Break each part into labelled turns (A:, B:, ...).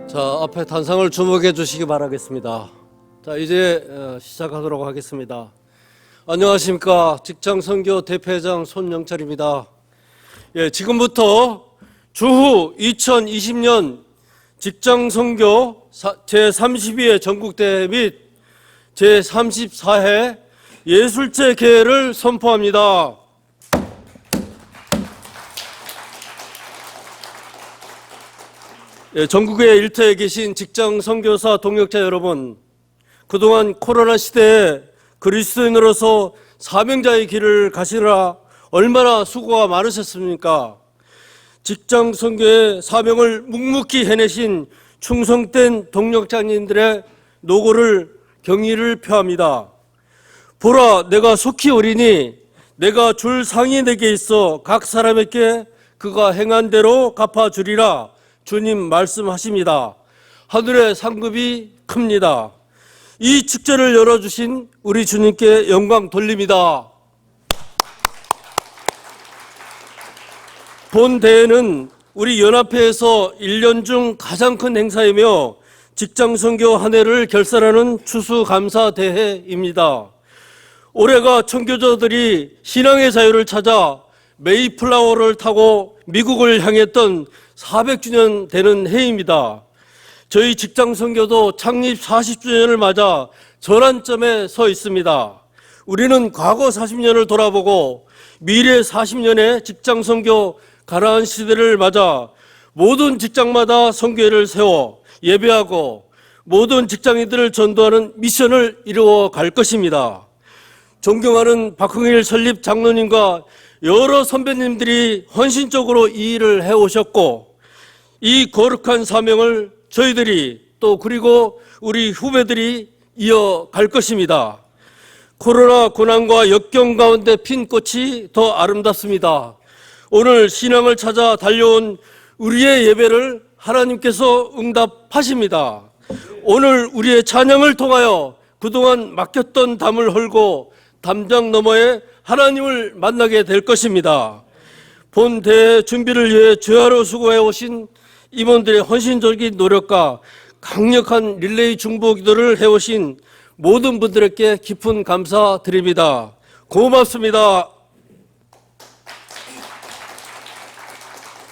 A: 자, 앞에 단상을 주목해 주시기 바라겠습니다. 자, 이제 시작하도록 하겠습니다. 안녕하십니까. 직장선교 대표회장 손영철입니다. 지금부터 주후 2020년 직장선교 제32회 전국대회 및 제34회 예술제 개회를 선포합니다. 전국의 일터에 계신 직장 선교사 동역자 여러분, 그동안 코로나 시대에 그리스도인으로서 사명자의 길을 가시느라 얼마나 수고가 많으셨습니까? 직장 선교의 사명을 묵묵히 해내신 충성된 동역자님들의 노고를 경의를 표합니다. 보라, 내가 속히 오리니 내가 줄 상이 내게 있어 각 사람에게 그가 행한 대로 갚아주리라. 주님 말씀하십니다. 하늘의 상급이 큽니다. 이 축제를 열어주신 우리 주님께 영광 돌립니다. 본 대회는 우리 연합회에서 1년 중 가장 큰 행사이며 직장선교 한 해를 결산하는 추수감사대회입니다. 올해가 청교도들이 신앙의 자유를 찾아 메이플라워를 타고 미국을 향했던 400주년 되는 해입니다. 저희 직장선교도 창립 40주년을 맞아 전환점에 서 있습니다. 우리는 과거 40년을 돌아보고 미래 40년의 직장선교 가라앉은 시대를 맞아 모든 직장마다 선교회를 세워 예배하고 모든 직장인들을 전도하는 미션을 이루어 갈 것입니다. 존경하는 박흥일 설립 장로님과 여러 선배님들이 헌신적으로 이 일을 해오셨고 이 거룩한 사명을 저희들이 또 그리고 우리 후배들이 이어갈 것입니다. 코로나 고난과 역경 가운데 핀 꽃이 더 아름답습니다. 오늘 신앙을 찾아 달려온 우리의 예배를 하나님께서 응답하십니다. 오늘 우리의 찬양을 통하여 그동안 맡겼던 담을 헐고 담장 너머에 하나님을 만나게 될 것입니다. 본 대회 준비를 위해 주야로 수고해 오신 임원들의 헌신적인 노력과 강력한 릴레이 중보 기도를 해오신 모든 분들에게 깊은 감사드립니다. 고맙습니다.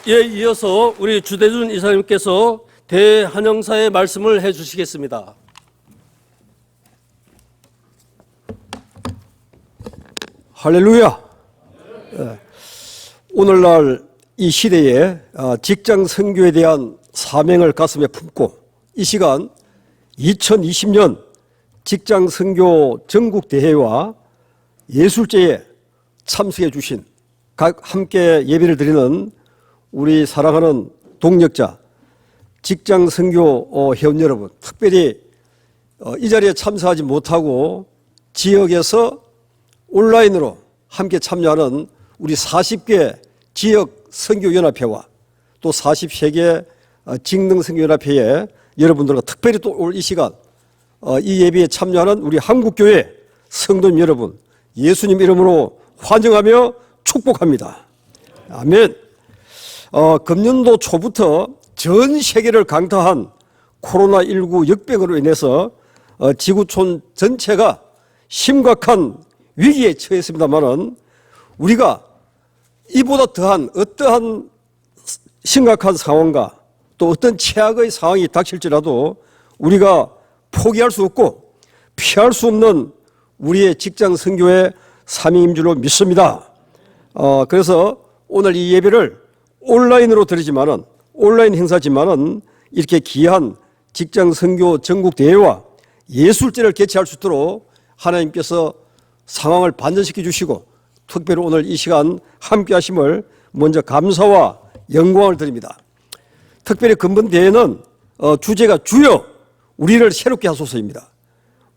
A: 이어서 우리 주대준 이사님께서 대한영사의 말씀을 해주시겠습니다.
B: 할렐루야. 오늘날 이 시대에 직장 선교에 대한 사명을 가슴에 품고 이 시간 2020년 직장 선교 전국 대회와 예술제에 참석해 주신 각 함께 예배를 드리는 우리 사랑하는 동역자 직장 선교 회원 여러분, 특별히 이 자리에 참석하지 못하고 지역에서 온라인으로 함께 참여하는 우리 40개 지역 선교연합회와 또 43개 직능선교연합회의 여러분들과 특별히 또 올 이 시간 이 예배에 참여하는 우리 한국교회 성도님 여러분, 예수님 이름으로 환영하며 축복합니다. 아멘. 금년도 초부터 전 세계를 강타한 코로나19 역병으로 인해서 지구촌 전체가 심각한 위기에 처했습니다만은 우리가 이보다 더한 어떠한 심각한 상황과 또 어떤 최악의 상황이 닥칠지라도 우리가 포기할 수 없고 피할 수 없는 우리의 직장 선교의 사명인 줄로 믿습니다. 그래서 오늘 이 예배를 온라인으로 드리지만은 온라인 행사지만은 이렇게 귀한 직장 선교 전국 대회와 예술제를 개최할 수 있도록 하나님께서 상황을 반전시켜 주시고 특별히 오늘 이 시간 함께 하심을 먼저 감사와 영광을 드립니다. 특별히 근본 대회는 주제가 주여 우리를 새롭게 하소서입니다.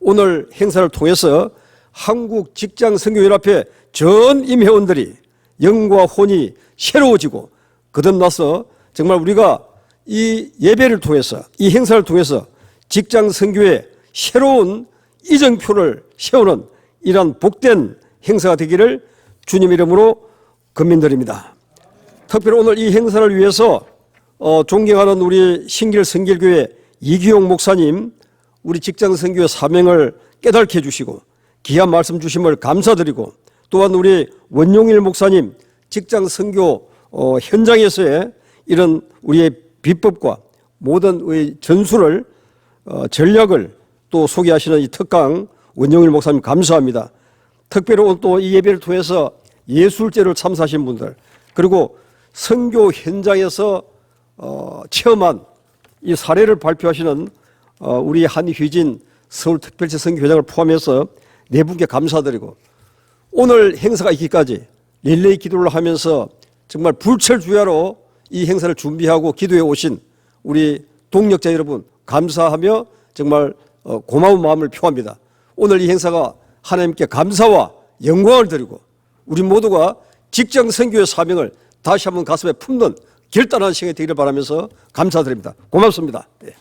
B: 오늘 행사를 통해서 한국 직장 선교연합회 전 임회원들이 영과 혼이 새로워지고 거듭나서 정말 우리가 이 예배를 통해서 이 행사를 통해서 직장 선교의 새로운 이정표를 세우는 이러한 복된 행사가 되기를 주님 이름으로 권면드립니다. 특별히 오늘 이 행사를 위해서 존경하는 우리 신길 성길교회 이기용 목사님, 우리 직장 선교의 사명을 깨닫게 해주시고 귀한 말씀 주심을 감사드리고, 또한 우리 원용일 목사님 직장 선교 현장에서의 이런 우리의 비법과 모든 우리 전술을 전략을 또 소개하시는 이 특강 원용일 목사님 감사합니다. 특별히 오늘 또 이 예배를 통해서 예술제를 참사하신 분들, 그리고 선교 현장에서 체험한 이 사례를 발표하시는 우리 한휘진 서울특별시 선교회장을 포함해서 네 분께 감사드리고, 오늘 행사가 있기까지 릴레이 기도를 하면서 정말 불철주야로 이 행사를 준비하고 기도해 오신 우리 동력자 여러분 감사하며 정말 고마운 마음을 표합니다. 오늘 이 행사가 하나님께 감사와 영광을 드리고 우리 모두가 직장 선교의 사명을 다시 한번 가슴에 품는 결단한 시간이 되기를 바라면서 감사드립니다. 고맙습니다. 네.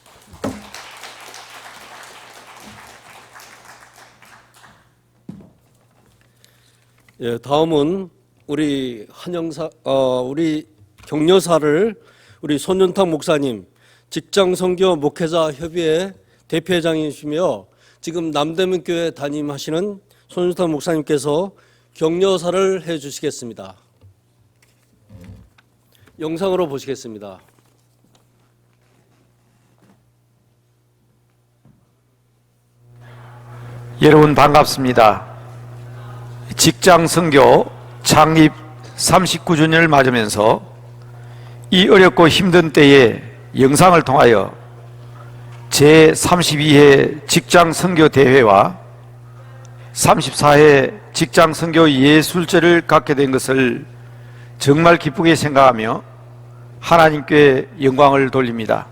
A: 예, 다음은 우리 우리 격려사를 우리 손윤탁 목사님, 직장선교 목회자 협의회 대표회장이시며 지금 남대문교회 담임하시는 손윤탁 목사님께서 격려사를 해주시겠습니다. 영상으로 보시겠습니다.
C: 여러분 반갑습니다. 직장 선교 창립 39주년을 맞으면서 이 어렵고 힘든 때에 영상을 통하여 제32회 직장 선교 대회와 34회 직장 선교 예술제를 갖게 된 것을 정말 기쁘게 생각하며 하나님께 영광을 돌립니다.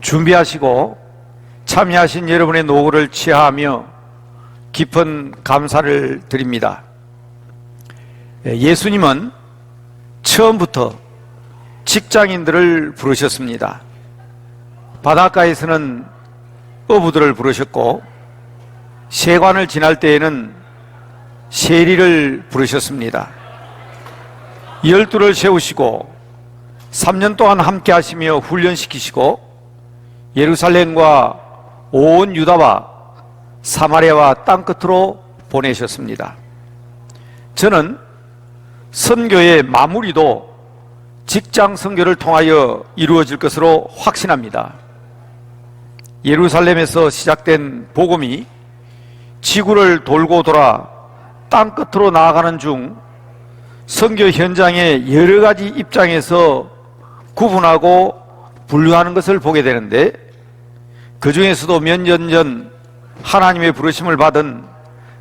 C: 준비하시고 참여하신 여러분의 노고를 치하하며 깊은 감사를 드립니다. 예수님은 처음부터 직장인들을 부르셨습니다. 바닷가에서는 어부들을 부르셨고 세관을 지날 때에는 세리를 부르셨습니다. 12를 세우시고 3년 동안 함께 하시며 훈련시키시고 예루살렘과 온 유다와 사마리아와 땅끝으로 보내셨습니다. 저는 선교의 마무리도 직장 선교를 통하여 이루어질 것으로 확신합니다. 예루살렘에서 시작된 복음이 지구를 돌고 돌아 땅끝으로 나아가는 중 선교 현장의 여러 가지 입장에서 구분하고 분류하는 것을 보게 되는데, 그 중에서도 몇 년 전 하나님의 부르심을 받은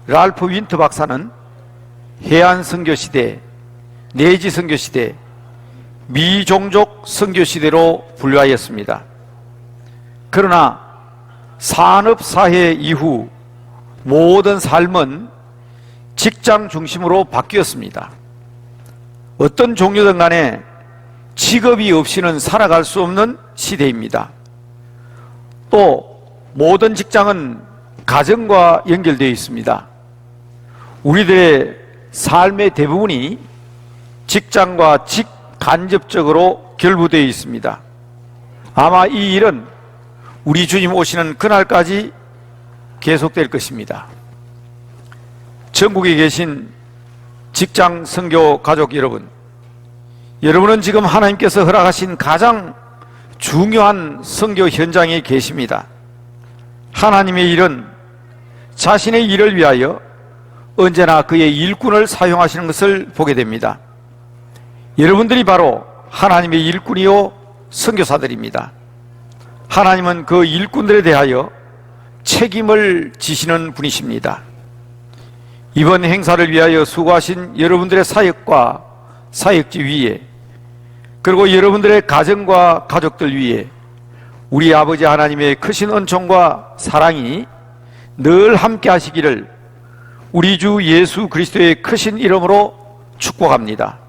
C: 랄프 윈터 박사는 해안 선교 시대, 내지 선교 시대, 미종족 선교 시대로 분류하였습니다. 그러나 산업사회 이후 모든 삶은 직장 중심으로 바뀌었습니다. 어떤 종류든 간에 직업이 없이는 살아갈 수 없는 시대입니다. 또 모든 직장은 가정과 연결되어 있습니다. 우리들의 삶의 대부분이 직장과 직간접적으로 결부되어 있습니다. 아마 이 일은 우리 주님 오시는 그날까지 계속될 것입니다. 전국에 계신 직장 선교 가족 여러분, 여러분은 지금 하나님께서 허락하신 가장 중요한 선교 현장에 계십니다. 하나님의 일은 자신의 일을 위하여 언제나 그의 일꾼을 사용하시는 것을 보게 됩니다. 여러분들이 바로 하나님의 일꾼이요 선교사들입니다. 하나님은 그 일꾼들에 대하여 책임을 지시는 분이십니다. 이번 행사를 위하여 수고하신 여러분들의 사역과 사역지 위에, 그리고 여러분들의 가정과 가족들 위에 우리 아버지 하나님의 크신 은총과 사랑이 늘 함께 하시기를 우리 주 예수 그리스도의 크신 이름으로 축복합니다.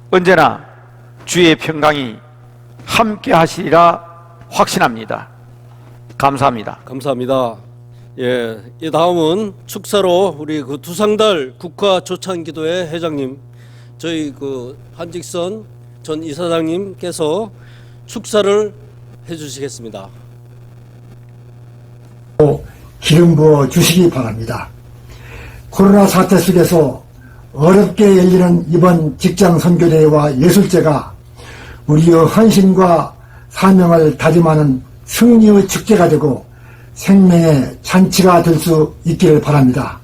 C: 언제나 주의 평강이 함께 하시리라 확신합니다. 감사합니다.
A: 감사합니다. 예, 이 다음은 축사로 우리 두상달 국가 조찬기도회 회장님, 저희 한직선 전 이사장님께서 축사를 해주시겠습니다.
D: 기름 부어 주시기 바랍니다. 코로나 사태 속에서 어렵게 열리는 이번 직장 선교대회와 예술제가 우리의 헌신과 사명을 다짐하는 승리의 축제가 되고 생명의 잔치가 될 수 있기를 바랍니다.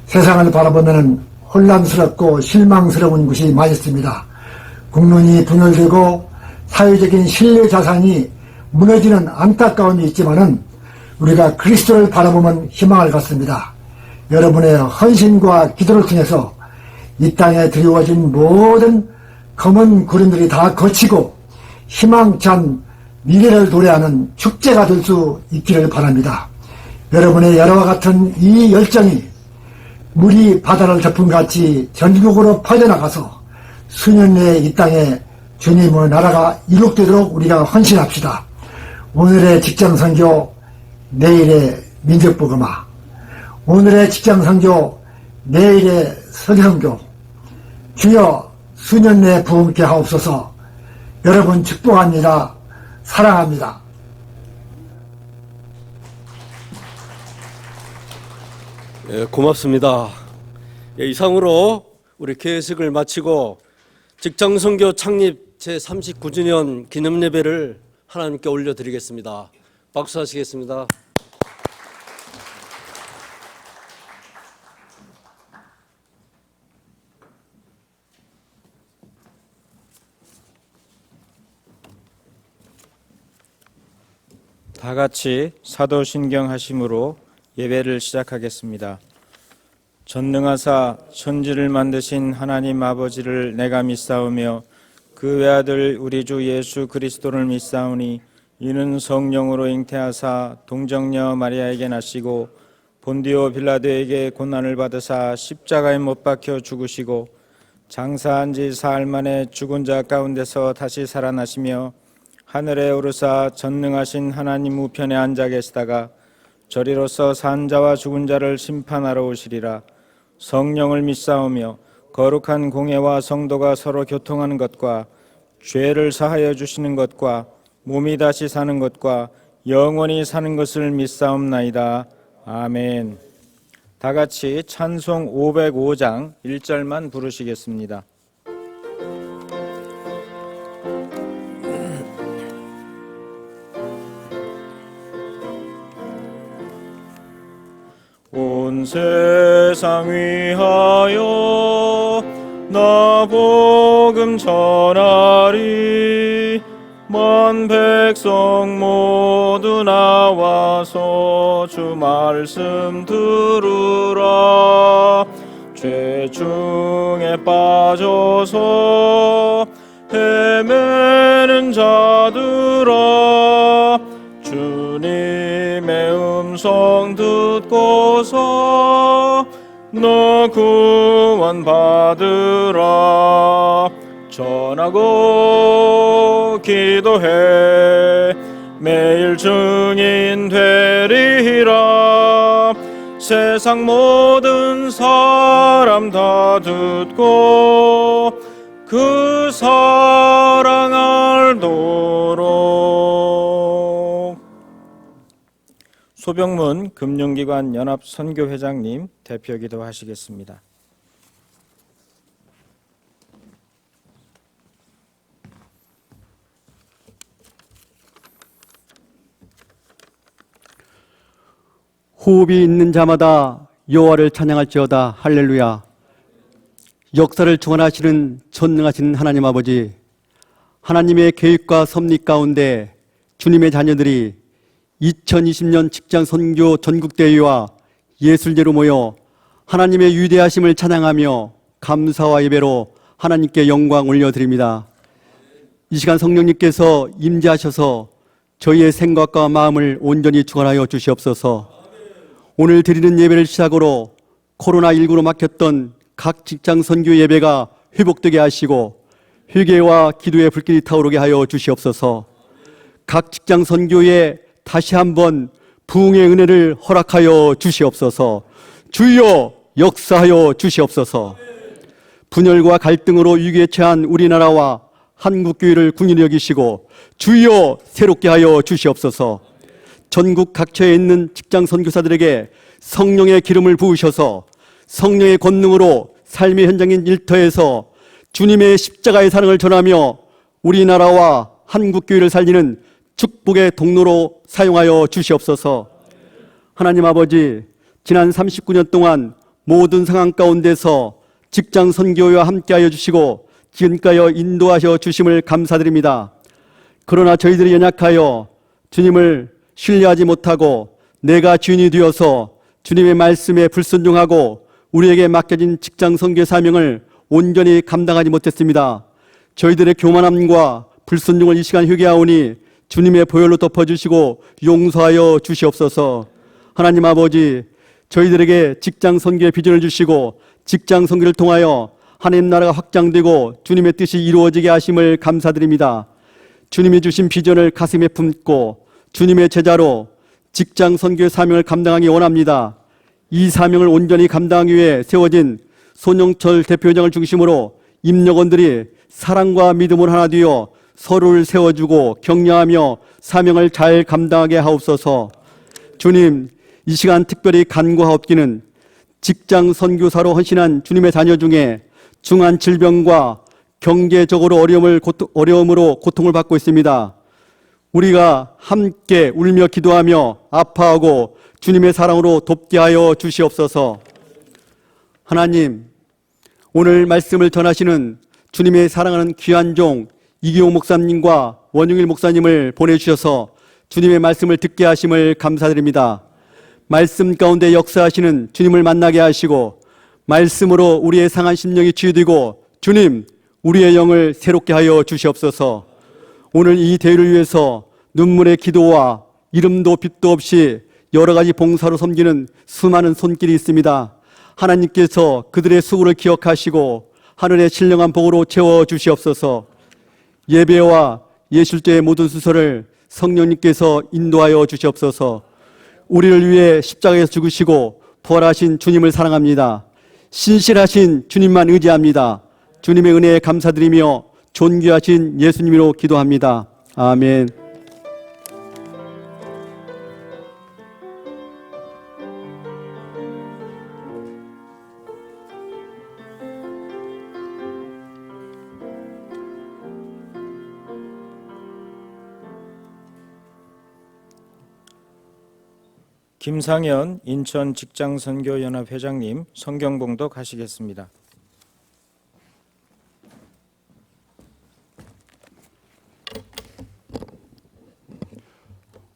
D: 세상을 바라보면 혼란스럽고 실망스러운 곳이 많이 있습니다. 국론이 분열되고 사회적인 신뢰 자산이 무너지는 안타까움이 있지만은 우리가 그리스도를 바라보면 희망을 갖습니다. 여러분의 헌신과 기도를 통해서 이 땅에 드리워진 모든 검은 구름들이 다 거치고 희망찬 미래를 도래하는 축제가 될 수 있기를 바랍니다. 여러분의 열화와 같은 이 열정이 물이 바다를 덮은 같이 전국으로 퍼져나가서 수년 내에 이 땅에 주님의 나라가 이룩되도록 우리가 헌신합시다. 오늘의 직장선교, 내일의 민족복음화, 오늘의 직장선교, 내일의 설교선교, 주여 수년 내에 부흥케 하옵소서. 여러분 축복합니다. 사랑합니다.
A: 예, 고맙습니다. 예, 이상으로 우리 개회식을 마치고 직장선교 창립 제39주년 기념예배를 하나님께 올려드리겠습니다. 박수하시겠습니다.
E: 다 같이 사도신경 하심으로 예배를 시작하겠습니다. 전능하사 천지를 만드신 하나님 아버지를 내가 믿사오며 그 외아들 우리 주 예수 그리스도를 믿사오니 이는 성령으로 잉태하사 동정녀 마리아에게 나시고 본디오 빌라도에게 고난을 받으사 십자가에 못 박혀 죽으시고 장사한 지 사흘 만에 죽은 자 가운데서 다시 살아나시며 하늘에 오르사 전능하신 하나님 우편에 앉아 계시다가 저리로서 산 자와 죽은 자를 심판하러 오시리라. 성령을 믿사오며 거룩한 공예와 성도가 서로 교통하는 것과 죄를 사하여 주시는 것과 몸이 다시 사는 것과 영원히 사는 것을 믿사옵나이다. 아멘. 다 같이 찬송 505장 1절만 부르시겠습니다. 온 세상 위하여 나 복음 전하리. 만 백성 모두 나와서 주 말씀 들으라. 죄 중에 빠져서 헤매는 자들아, 주님의 음성 듣고서 너 구원 받으라. 전하고 기도해 매일 증인 되리라. 세상 모든 사람 다 듣고 그 사랑 알도록. 소병문 금융기관 연합 선교회장님 대표 기도하시겠습니다.
F: 호흡이 있는 자마다 여호와를 찬양할지어다. 할렐루야. 역사를 주관하시는 전능하신 하나님 아버지, 하나님의 계획과 섭리 가운데 주님의 자녀들이 2020년 직장 선교 전국대회와 예술제로 모여 하나님의 위대하심을 찬양하며 감사와 예배로 하나님께 영광 올려드립니다. 이 시간 성령님께서 임재하셔서 저희의 생각과 마음을 온전히 주관하여 주시옵소서. 오늘 드리는 예배를 시작으로 코로나19로 막혔던 각 직장 선교 예배가 회복되게 하시고 회개와 기도의 불길이 타오르게 하여 주시옵소서. 각 직장 선교에 다시 한번 부흥의 은혜를 허락하여 주시옵소서. 주여 역사하여 주시옵소서. 분열과 갈등으로 위기에 처한 우리나라와 한국교회를 긍휼히 여기시고 주여 새롭게 하여 주시옵소서. 전국 각처에 있는 직장 선교사들에게 성령의 기름을 부으셔서 성령의 권능으로 삶의 현장인 일터에서 주님의 십자가의 사랑을 전하며 우리나라와 한국교회를 살리는 축복의 통로로 사용하여 주시옵소서. 하나님 아버지, 지난 39년 동안 모든 상황 가운데서 직장 선교와 함께하여 주시고 지금까지 인도하셔 주심을 감사드립니다. 그러나 저희들이 연약하여 주님을 신뢰하지 못하고 내가 주인이 되어서 주님의 말씀에 불순종하고 우리에게 맡겨진 직장 선교 사명을 온전히 감당하지 못했습니다. 저희들의 교만함과 불순종을 이 시간 회개하오니 주님의 보혈로 덮어주시고 용서하여 주시옵소서. 하나님 아버지, 저희들에게 직장 선교의 비전을 주시고 직장 선교를 통하여 하나님 나라가 확장되고 주님의 뜻이 이루어지게 하심을 감사드립니다. 주님이 주신 비전을 가슴에 품고 주님의 제자로 직장 선교의 사명을 감당하기 원합니다. 이 사명을 온전히 감당하기 위해 세워진 손영철 대표회장을 중심으로 임력원들이 사랑과 믿음으로 하나 되어 서로를 세워주고 격려하며 사명을 잘 감당하게 하옵소서. 주님, 이 시간 특별히 간구하옵기는 직장 선교사로 헌신한 주님의 자녀 중에 중한 질병과 경제적으로 어려움으로 고통을 받고 있습니다. 우리가 함께 울며 기도하며 아파하고 주님의 사랑으로 돕게 하여 주시옵소서. 하나님, 오늘 말씀을 전하시는 주님의 사랑하는 귀한 종 이기용 목사님과 원용일 목사님을 보내주셔서 주님의 말씀을 듣게 하심을 감사드립니다. 말씀 가운데 역사하시는 주님을 만나게 하시고 말씀으로 우리의 상한 심령이 치유되고 주님, 우리의 영을 새롭게 하여 주시옵소서. 오늘 이 대회를 위해서 눈물의 기도와 이름도 빛도 없이 여러 가지 봉사로 섬기는 수많은 손길이 있습니다. 하나님께서 그들의 수고를 기억하시고 하늘의 신령한 복으로 채워 주시옵소서. 예배와 예술제의 모든 수서를 성령님께서 인도하여 주시옵소서. 우리를 위해 십자가에서 죽으시고 부활하신 주님을 사랑합니다. 신실하신 주님만 의지합니다. 주님의 은혜에 감사드리며 존귀하신 예수님으로 기도합니다. 아멘.
E: 김상현 인천 직장선교연합 회장님 성경 봉독 하시겠습니다.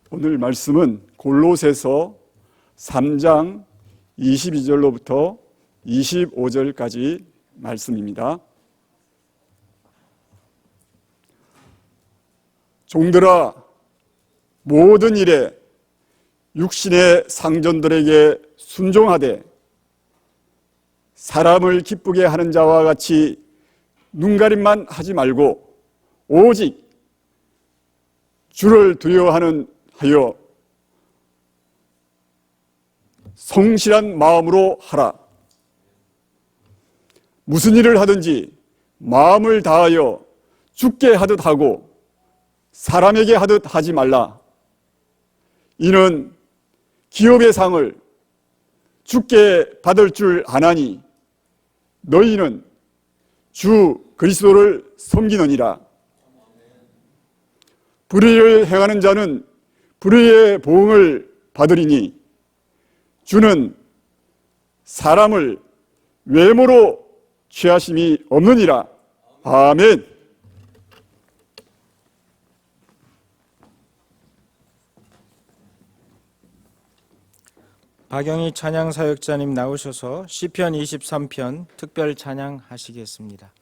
G: 오늘 말씀은 골로새서 3장 22절로부터 25절까지 말씀입니다. 종들아, 모든 일에 육신의 상전들에게 순종하되 사람을 기쁘게 하는 자와 같이 눈가림만 하지 말고 오직 주를 두려워하여 성실한 마음으로 하라. 무슨 일을 하든지 마음을 다하여 주께 하듯 하고 사람에게 하듯 하지 말라. 이는 기업의 상을 주께 받을 줄 아나니 너희는 주 그리스도를 섬기느니라. 불의를 행하는 자는 불의의 보응을 받으리니 주는 사람을 외모로 취하심이 없느니라. 아멘.
E: 박영희 찬양사역자님 나오셔서 시편 23편 특별 찬양하시겠습니다.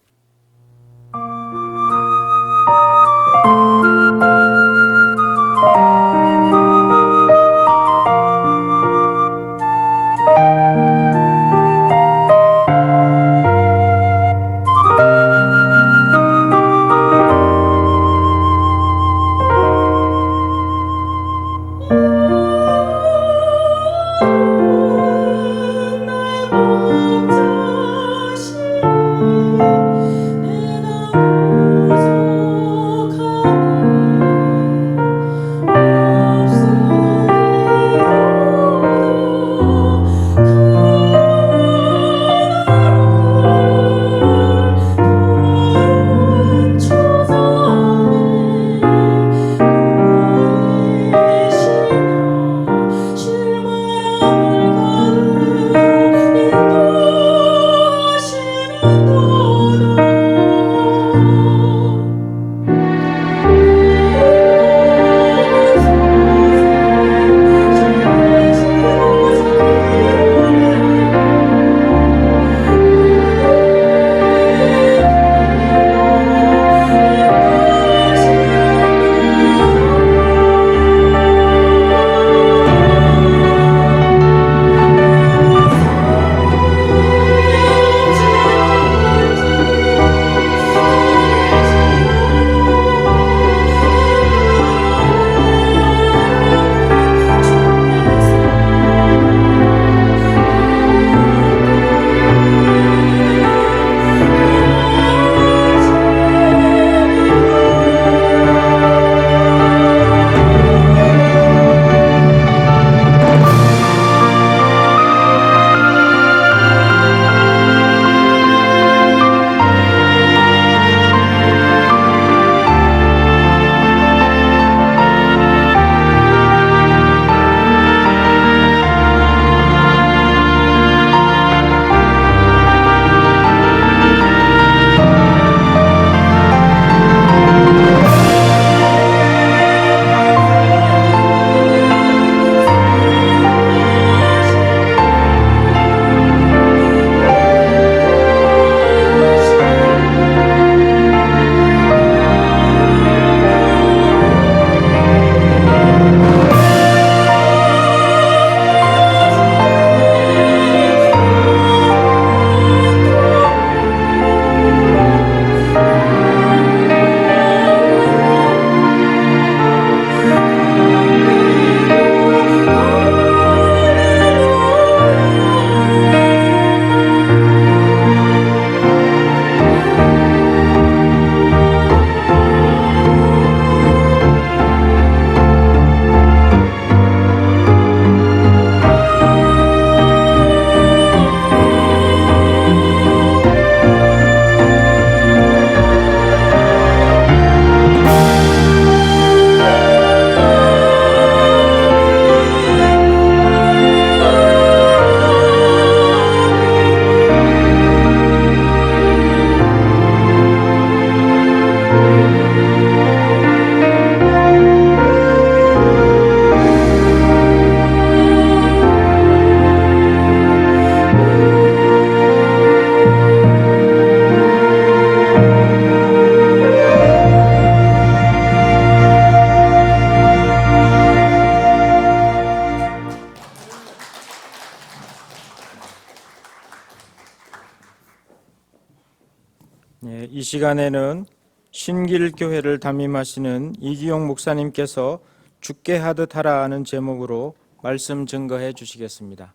E: 이 시간에는 신길교회를 담임하시는 이기용 목사님께서 죽게 하듯 하라는 제목으로 말씀 증거해 주시겠습니다.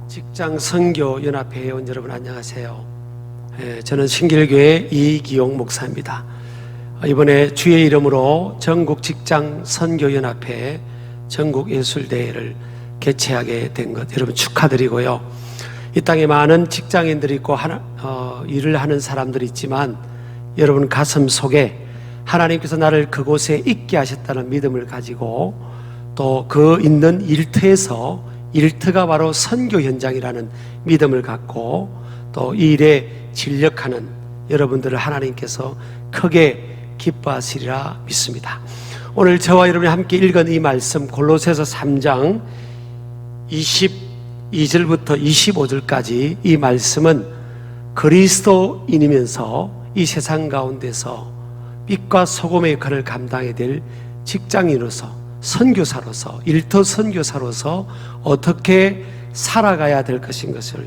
H: 직장 선교 연합회 회원 여러분 안녕하세요. 저는 신길교회 이기용 목사입니다. 이번에 주의 이름으로 전국 직장 선교 연합회 전국 예술대회를 개최하게 된 것 여러분 축하드리고요. 이 땅에 많은 직장인들이 있고 일을 하는 사람들이 있지만 여러분 가슴 속에 하나님께서 나를 그곳에 있게 하셨다는 믿음을 가지고 또 그 있는 일터에서 일터가 바로 선교 현장이라는 믿음을 갖고 또 이 일에 진력하는 여러분들을 하나님께서 크게 기뻐하시리라 믿습니다. 오늘 저와 여러분이 함께 읽은 이 말씀 골로새서 3장 22절부터 25절까지 이 말씀은 그리스도인이면서 이 세상 가운데서 빛과 소금의 역할을 감당해야 될 직장인으로서 선교사로서 일터 선교사로서 어떻게 살아가야 될 것인 것을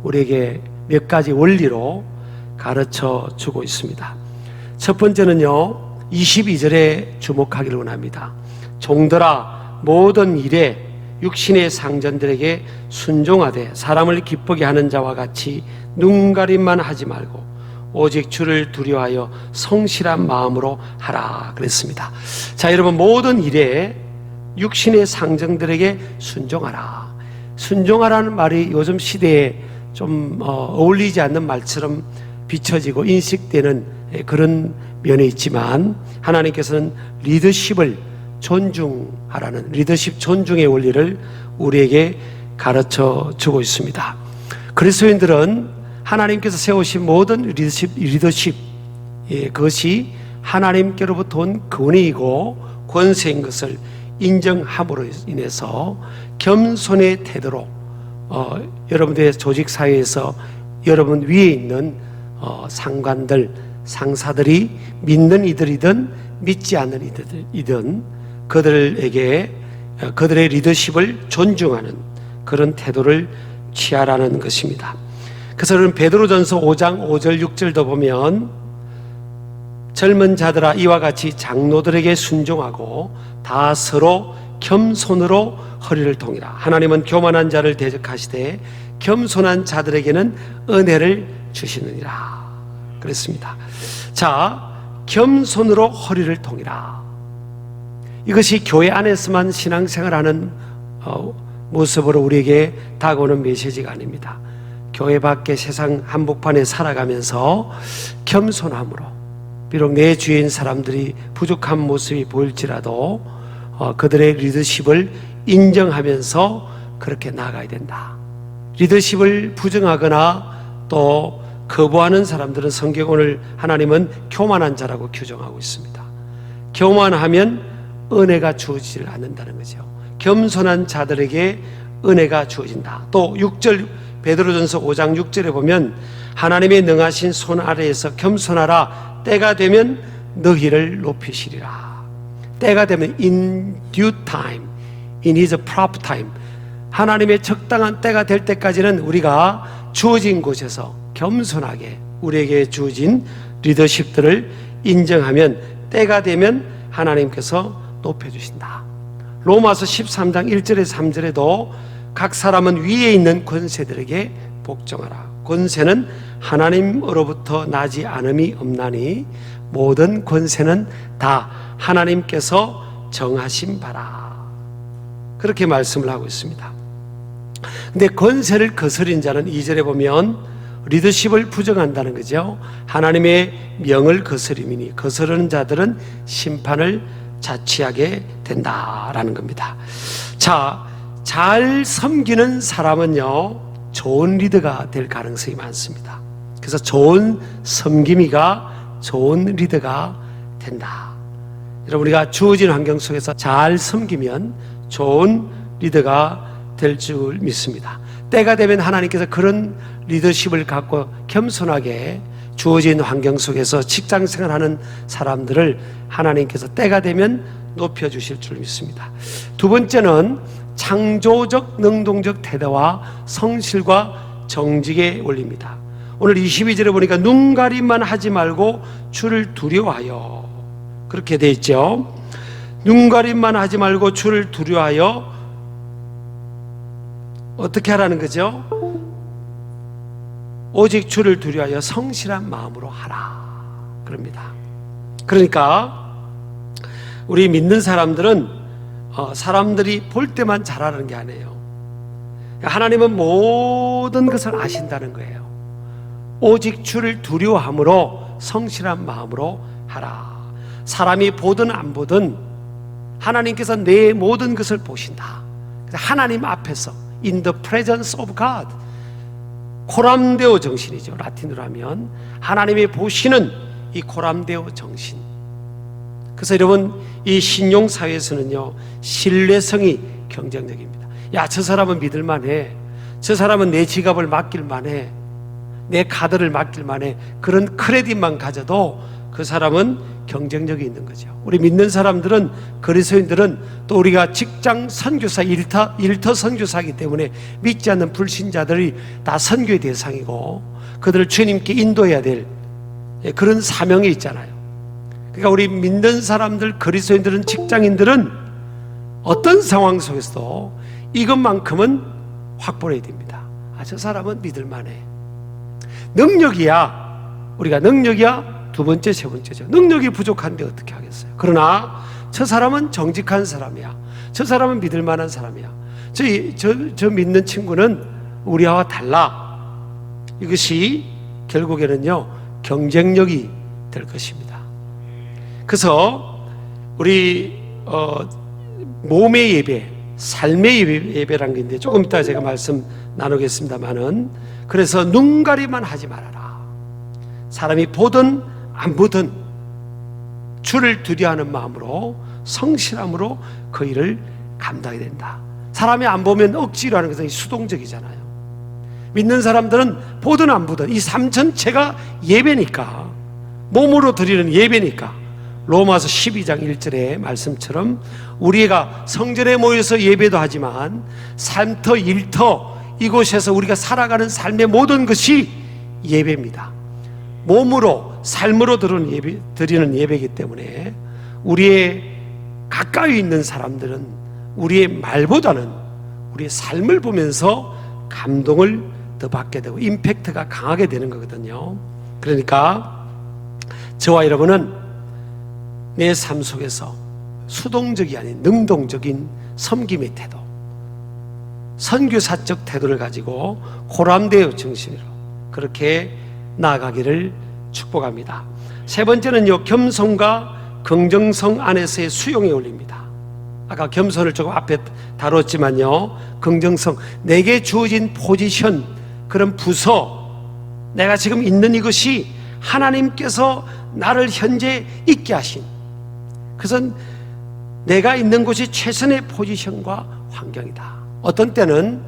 H: 우리에게 몇 가지 원리로 가르쳐 주고 있습니다. 첫 번째는요 22절에 주목하기를 원합니다. 종들아 모든 일에 육신의 상전들에게 순종하되 사람을 기쁘게 하는 자와 같이 눈가림만 하지 말고 오직 주를 두려워하여 성실한 마음으로 하라 그랬습니다. 자 여러분 모든 일에 육신의 상정들에게 순종하라. 순종하라는 말이 요즘 시대에 좀 어울리지 않는 말처럼 비춰지고 인식되는 그런 면이 있지만 하나님께서는 리더십을 존중하라는 리더십 존중의 원리를 우리에게 가르쳐 주고 있습니다. 그리스도인들은 하나님께서 세우신 모든 리더십 그것이 하나님께로부터 온 권위이고 권세인 것을 인정함으로 인해서 겸손의 태도로 여러분들의 조직 사회에서 여러분 위에 있는 상관들, 상사들이 믿는 이들이든 믿지 않는 이들이든 그들에게 그들의 리더십을 존중하는 그런 태도를 취하라는 것입니다. 그래서 여러분 베드로전서 5장 5절 6절도 보면 젊은 자들아 이와 같이 장로들에게 순종하고 다 서로 겸손으로 허리를 동이라. 하나님은 교만한 자를 대적하시되 겸손한 자들에게는 은혜를 주시느니라 그랬습니다. 자 겸손으로 허리를 동이라. 이것이 교회 안에서만 신앙생활하는 모습으로 우리에게 다가오는 메시지가 아닙니다. 교회 밖에 세상 한복판에 살아가면서 겸손함으로 비록 내 주위인 사람들이 부족한 모습이 보일지라도 그들의 리더십을 인정하면서 그렇게 나아가야 된다. 리더십을 부정하거나 또 거부하는 사람들은 성경 오늘 하나님은 교만한 자라고 규정하고 있습니다. 교만하면 은혜가 주어지지 않는다는 거죠. 겸손한 자들에게 은혜가 주어진다. 또 6절 베드로전서 5장 6절에 보면 하나님의 능하신 손 아래에서 겸손하라. 때가 되면 너희를 높이시리라. 때가 되면 in due time, in his proper time. 하나님의 적당한 때가 될 때까지는 우리가 주어진 곳에서 겸손하게 우리에게 주어진 리더십들을 인정하면 때가 되면 하나님께서 높여주신다. 로마서 13장 1절에서 3절에도 각 사람은 위에 있는 권세들에게 복종하라. 권세는 하나님으로부터 나지 않음이 없나니 모든 권세는 다 하나님께서 정하신 바라. 그렇게 말씀을 하고 있습니다. 근데 권세를 거스린 자는 2절에 보면 리더십을 부정한다는 거죠. 하나님의 명을 거스림이니 거스르는 자들은 심판을 자취하게 된다라는 겁니다. 자, 잘 섬기는 사람은요 좋은 리더가 될 가능성이 많습니다. 그래서 좋은 섬김이가 좋은 리더가 된다. 여러분 우리가 주어진 환경 속에서 잘 섬기면 좋은 리더가 될 줄 믿습니다. 때가 되면 하나님께서 그런 리더십을 갖고 겸손하게 주어진 환경 속에서 직장 생활하는 사람들을 하나님께서 때가 되면 높여주실 줄 믿습니다. 두 번째는 창조적 능동적 태도와 성실과 정직의 원리입니다. 오늘 22절에 보니까 눈가림만 하지 말고 주를 두려워하여, 그렇게 돼 있죠. 눈가림만 하지 말고 주를 두려워하여 어떻게 하라는 거죠? 오직 주를 두려워하여 성실한 마음으로 하라, 그럽니다. 그러니까 우리 믿는 사람들은 사람들이 볼 때만 잘하는 게 아니에요. 하나님은 모든 것을 아신다는 거예요. 오직 주를 두려워함으로 성실한 마음으로 하라. 사람이 보든 안 보든 하나님께서 내 모든 것을 보신다. 하나님 앞에서 in the presence of God, 코람데오 정신이죠. 라틴어로 하면 하나님이 보시는 이 코람데오 정신. 그래서 여러분, 이 신용사회에서는요, 신뢰성이 경쟁적입니다. 야, 저 사람은 믿을만해, 저 사람은 내 지갑을 맡길만해, 내 카드를 맡길만해, 그런 크레딧만 가져도 그 사람은 경쟁력이 있는 거죠. 우리 믿는 사람들은, 그리스도인들은, 또 우리가 직장 선교사, 일터 선교사이기 때문에 믿지 않는 불신자들이 다 선교의 대상이고 그들을 주님께 인도해야 될 그런 사명이 있잖아요. 그러니까 우리 믿는 사람들, 그리스도인들은, 직장인들은 어떤 상황 속에서도 이것만큼은 확보해야 됩니다. 아, 저 사람은 믿을만해. 우리가 능력이야 두 번째, 세 번째죠. 능력이 부족한데 어떻게 하겠어요? 그러나 저 사람은 정직한 사람이야, 저 사람은 믿을 만한 사람이야, 저 믿는 친구는 우리와 달라. 이것이 결국에는요, 경쟁력이 될 것입니다. 그래서 우리 몸의 예배, 삶의 예배라는 게 있는데 조금 이따 제가 말씀 나누겠습니다만은, 그래서 눈가리만 하지 말아라. 사람이 보든 안 보든 주를 두려워하는 마음으로, 성실함으로 그 일을 감당해야 된다. 사람이 안 보면 억지로 하는 것은 수동적이잖아요. 믿는 사람들은 보든 안 보든 이 삶 전체가 예배니까, 몸으로 드리는 예배니까, 로마서 12장 1절의 말씀처럼 우리가 성전에 모여서 예배도 하지만 삶터 일터 이곳에서 우리가 살아가는 삶의 모든 것이 예배입니다. 몸으로, 삶으로 드리는 예배이기 때문에 우리의 가까이 있는 사람들은 우리의 말보다는 우리의 삶을 보면서 감동을 더 받게 되고 임팩트가 강하게 되는 거거든요. 그러니까 저와 여러분은 내 삶 속에서 수동적이 아닌 능동적인 섬김의 태도, 선교사적 태도를 가지고 호람대의 정신으로 그렇게 나아가기를 축복합니다. 세 번째는요, 겸손과 긍정성 안에서의 수용의 원리입니다. 아까 겸손을 조금 앞에 다뤘지만요, 긍정성, 내게 주어진 포지션, 그런 부서, 내가 지금 있는 이것이 하나님께서 나를 현재 있게 하신, 그것은 내가 있는 곳이 최선의 포지션과 환경이다. 어떤 때는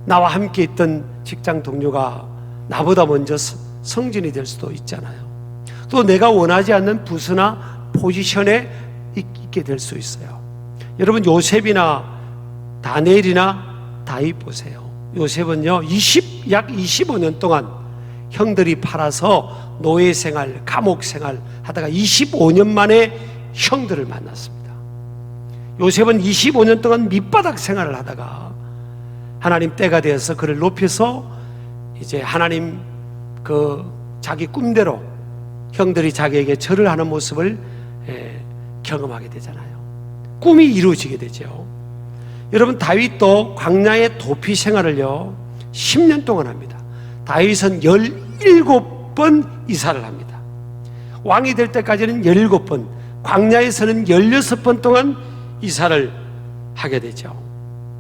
H: 나와 함께 있던 직장 동료가 나보다 먼저 성진이 될 수도 있잖아요. 또 내가 원하지 않는 부서나 포지션에 있게 될 수 있어요. 여러분, 요셉이나 다니엘이나 다윗 보세요. 요셉은요, 약 25년 동안 형들이 팔아서 노예 생활, 감옥 생활 하다가 25년 만에 형들을 만났습니다. 요셉은 25년 동안 밑바닥 생활을 하다가 하나님 때가 되어서 그를 높여서 이제 하나님 자기 꿈대로 형들이 자기에게 절을 하는 모습을 경험하게 되잖아요. 꿈이 이루어지게 되죠. 여러분, 다윗도 광야의 도피 생활을요 10년 동안 합니다. 다윗은 17번 이사를 합니다. 왕이 될 때까지는 17번, 광야에서는 16번 동안 이사를 하게 되죠.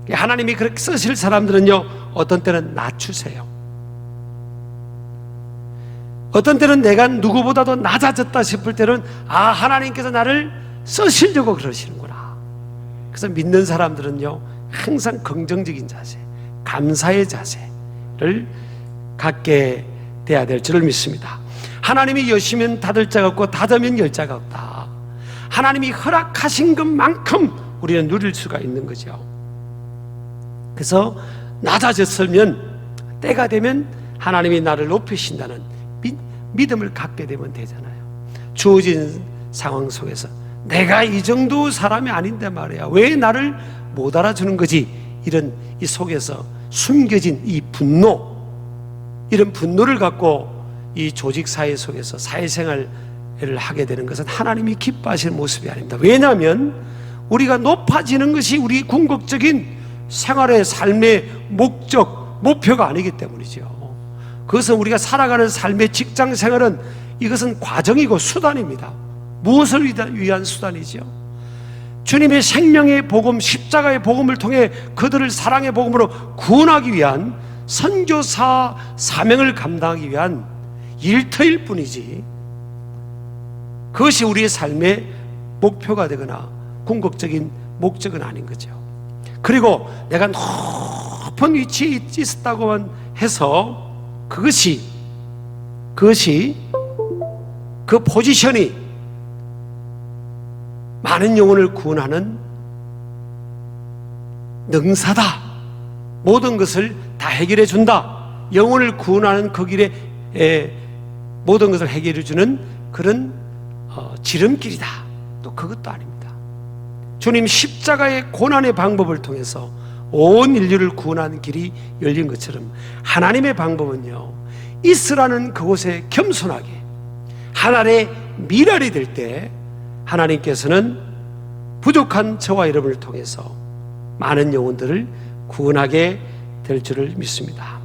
H: 하나님이 그렇게 쓰실 사람들은요, 어떤 때는 낮추세요. 어떤 때는 내가 누구보다도 낮아졌다 싶을 때는 하나님께서 나를 쓰시려고 그러시는구나. 그래서 믿는 사람들은요, 항상 긍정적인 자세, 감사의 자세를 갖게 돼야 될 줄을 믿습니다. 하나님이 여시면 닫을 자가 없고 닫으면 열 자가 없다. 하나님이 허락하신 것만큼 우리는 누릴 수가 있는 거죠. 그래서 낮아졌으면 때가 되면 하나님이 나를 높이신다는 믿음을 갖게 되면 되잖아요. 주어진 상황 속에서 내가 이 정도 사람이 아닌데 말이야, 왜 나를 못 알아주는 거지? 이런 이 속에서 숨겨진 이 분노, 이런 분노를 갖고 이 조직 사회 속에서 사회생활을 하게 되는 것은 하나님이 기뻐하시는 모습이 아닙니다. 왜냐하면 우리가 높아지는 것이 우리 궁극적인 생활의 삶의 목적, 목표가 아니기 때문이죠. 그것은 우리가 살아가는 삶의 직장 생활은 이것은 과정이고 수단입니다. 무엇을 위한 수단이죠? 주님의 생명의 복음, 십자가의 복음을 통해 그들을 사랑의 복음으로 구원하기 위한 선교사 사명을 감당하기 위한 일터일 뿐이지, 그것이 우리의 삶의 목표가 되거나 궁극적인 목적은 아닌 거죠. 그리고 내가 높은 위치에 있었다고만 해서 그것이 그 포지션이 많은 영혼을 구원하는 능사다, 모든 것을 다 해결해 준다, 영혼을 구원하는 그 길에 모든 것을 해결해 주는 그런 지름길이다, 또 그것도 아닙니다. 주님 십자가의 고난의 방법을 통해서 온 인류를 구원하는 길이 열린 것처럼 하나님의 방법은요, 이스라는 그곳에 겸손하게 하늘의 미랄이 될 때 하나님께서는 부족한 저와 여러분을 통해서 많은 영혼들을 구원하게 될 줄을 믿습니다.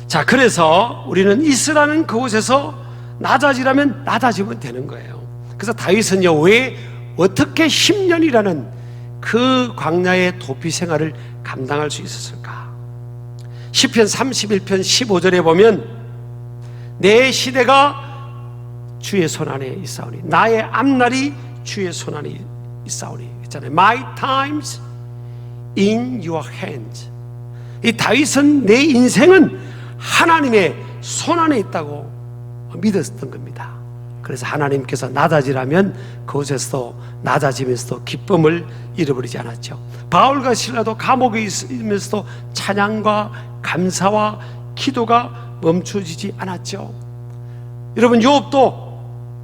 H: 자, 그래서 우리는 이스라는 그곳에서 낮아지라면 낮아지면 되는 거예요. 그래서 다윗은요, 왜 어떻게 10년이라는 그 광야의 도피 생활을 감당할 수 있었을까? 시편 31편 15절에 보면 내 시대가 주의 손안에 있사오니, 나의 앞날이 주의 손안에 있사오니 있잖아요. My times in your hands. 이 다윗은 내 인생은 하나님의 손안에 있다고 믿었던 겁니다. 그래서 하나님께서 낮아지라면 그곳에서도 낮아지면서도 기쁨을 잃어버리지 않았죠. 바울과 실라도 감옥에 있으면서도 찬양과 감사와 기도가 멈춰지지 않았죠. 여러분, 욥도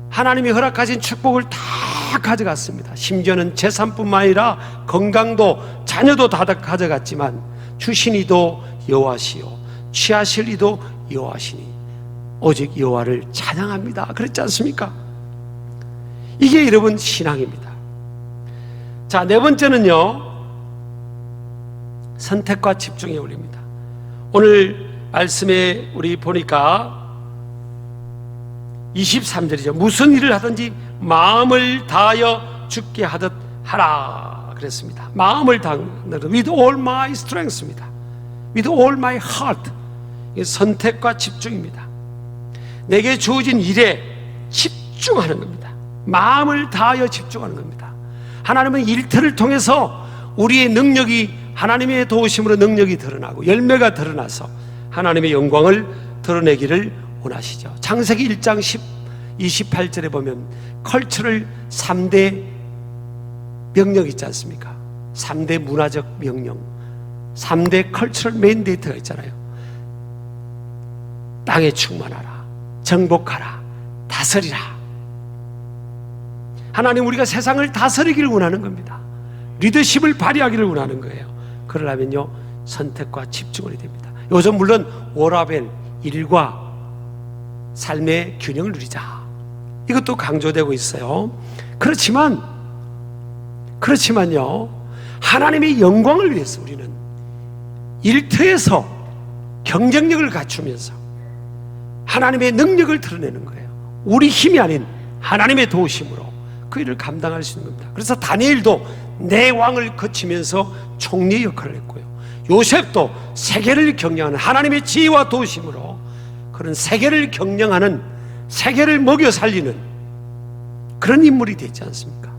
H: 하나님이 허락하신 축복을 다 가져갔습니다. 심지어는 재산뿐만 아니라 건강도 자녀도 다 가져갔지만 주신 이도 여호와시요 취하실 이도 여호와시니 오직 여호와를 찬양합니다, 그랬지 않습니까? 이게 여러분 신앙입니다. 자, 네 번째는요, 선택과 집중에 올립니다. 오늘 말씀에 우리 보니까 23절이죠. 무슨 일을 하든지 마음을 다하여 주께 하듯 하라 그랬습니다. 마음을 다하는 with all my strength입니다. with all my heart. 선택과 집중입니다. 내게 주어진 일에 집중하는 겁니다. 마음을 다하여 집중하는 겁니다. 하나님은 일터를 통해서 우리의 능력이, 하나님의 도우심으로 능력이 드러나고 열매가 드러나서 하나님의 영광을 드러내기를 원하시죠. 창세기 1장 28절에 보면 컬처럴 3대 명령 있지 않습니까? 3대 문화적 명령, 3대 컬처럴 맨데이트가 있잖아요. 땅에 충만하라, 정복하라, 다스리라. 하나님, 우리가 세상을 다스리기를 원하는 겁니다. 리더십을 발휘하기를 원하는 거예요. 그러려면요, 선택과 집중을 해야 됩니다. 요즘 물론 워라밸, 일과 삶의 균형을 누리자, 이것도 강조되고 있어요. 그렇지만요, 하나님의 영광을 위해서 우리는 일터에서 경쟁력을 갖추면서 하나님의 능력을 드러내는 거예요. 우리 힘이 아닌 하나님의 도우심으로 그 일을 감당할 수 있는 겁니다. 그래서 다니엘도 내 왕을 거치면서 총리 역할을 했고요, 요셉도 세계를 경영하는 하나님의 지혜와 도우심으로 그런 세계를 경영하는, 세계를 먹여 살리는 그런 인물이 되지 않습니까?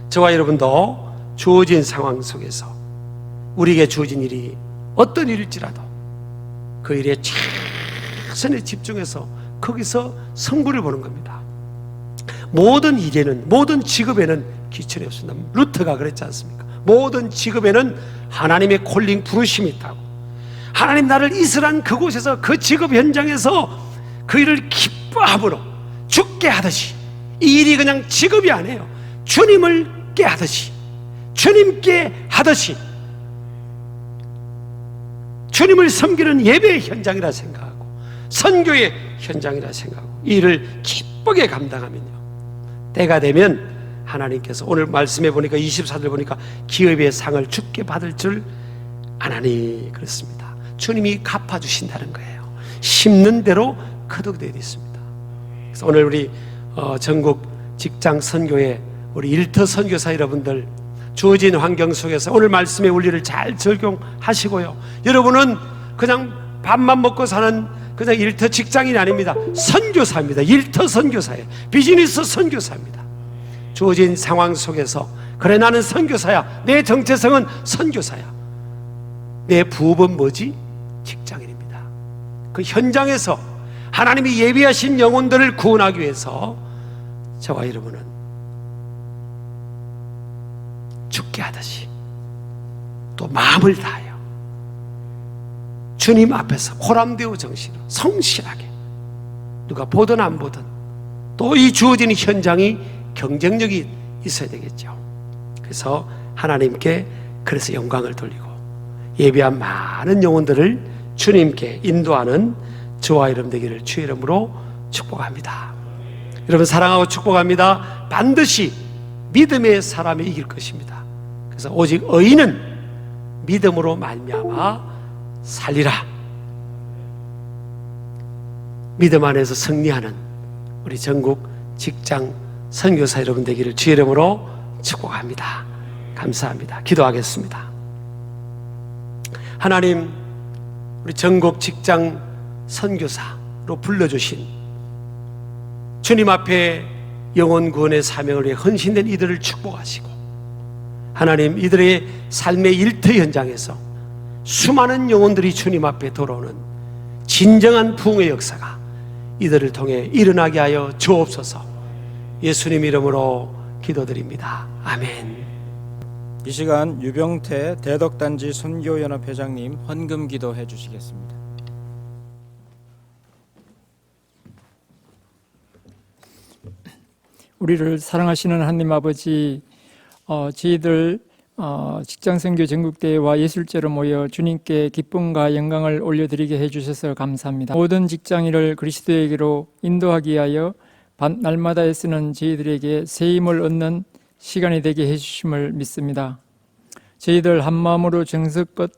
H: 저와 여러분도 주어진 상황 속에서 우리에게 주어진 일이 어떤 일일지라도 그 일에 최선에 집중해서 거기서 성부를 보는 겁니다. 모든 일에는, 모든 직업에는 기철이 없습니다. 루터가 그랬지 않습니까? 모든 직업에는 하나님의 콜링 부르심이 있다고. 하나님 나를 이스라엘 그곳에서 그 직업 현장에서 그 일을 기뻐함으로 죽게 하듯이, 이 일이 그냥 직업이 아니에요. 주님을 깨하듯이, 주님께 하듯이, 주님을 섬기는 예배의 현장이라 생각하고 선교의 현장이라 생각하고 이 일을 기쁘게 감당하면요, 때가 되면 하나님께서 오늘 말씀해 보니까 24절 보니까 기업의 상을 주께 받을 줄 아나니 그렇습니다. 주님이 갚아주신다는 거예요. 심는 대로 거두게 되어 있습니다. 그래서 오늘 우리 전국 직장 선교회 우리 일터 선교사 여러분들, 주어진 환경 속에서 오늘 말씀의 원리를 잘 적용하시고요, 여러분은 그냥 밥만 먹고 사는 그냥 일터 직장인이 아닙니다. 선교사입니다. 일터 선교사예요. 비즈니스 선교사입니다. 주어진 상황 속에서 그래 나는 선교사야, 내 정체성은 선교사야, 내 부업은 뭐지? 직장인입니다. 그 현장에서 하나님이 예비하신 영혼들을 구원하기 위해서 저와 여러분은 죽게 하듯이 또 마음을 다하여 주님 앞에서 호람되어 정신으로 성실하게, 누가 보든 안 보든 또 이 주어진 현장이 경쟁력이 있어야 되겠죠. 그래서 하나님께 그래서 영광을 돌리고 예비한 많은 영혼들을 주님께 인도하는 저와 여러분 되기를 주의 이름으로 축복합니다. 여러분 사랑하고 축복합니다. 반드시 믿음의 사람이 이길 것입니다. 그래서 오직 의인은 믿음으로 말미암아 살리라. 믿음 안에서 승리하는 우리 전국 직장 선교사 여러분 되기를 주의 이름으로 축복합니다. 감사합니다. 기도하겠습니다. 하나님, 우리 전국 직장 선교사로 불러주신 주님 앞에 영혼 구원의 사명을 위해 헌신된 이들을 축복하시고, 하나님 이들의 삶의 일터 현장에서 수많은 영혼들이 주님 앞에 돌아오는 진정한 부흥의 역사가 이들을 통해 일어나게 하여 주옵소서. 예수님 이름으로 기도드립니다. 아멘.
E: 이 시간 유병태 대덕단지 선교연합 회장님 헌금 기도해 주시겠습니다.
I: 우리를 사랑하시는 하나님 아버지, 저희들 직장선교 전국대회와 예술제로 모여 주님께 기쁨과 영광을 올려드리게 해주셔서 감사합니다. 모든 직장인을 그리스도에게로 인도하기 위하여 날마다 애쓰는 저희들에게 새 힘을 얻는 시간이 되게 해주심을 믿습니다. 저희들 한마음으로 정성껏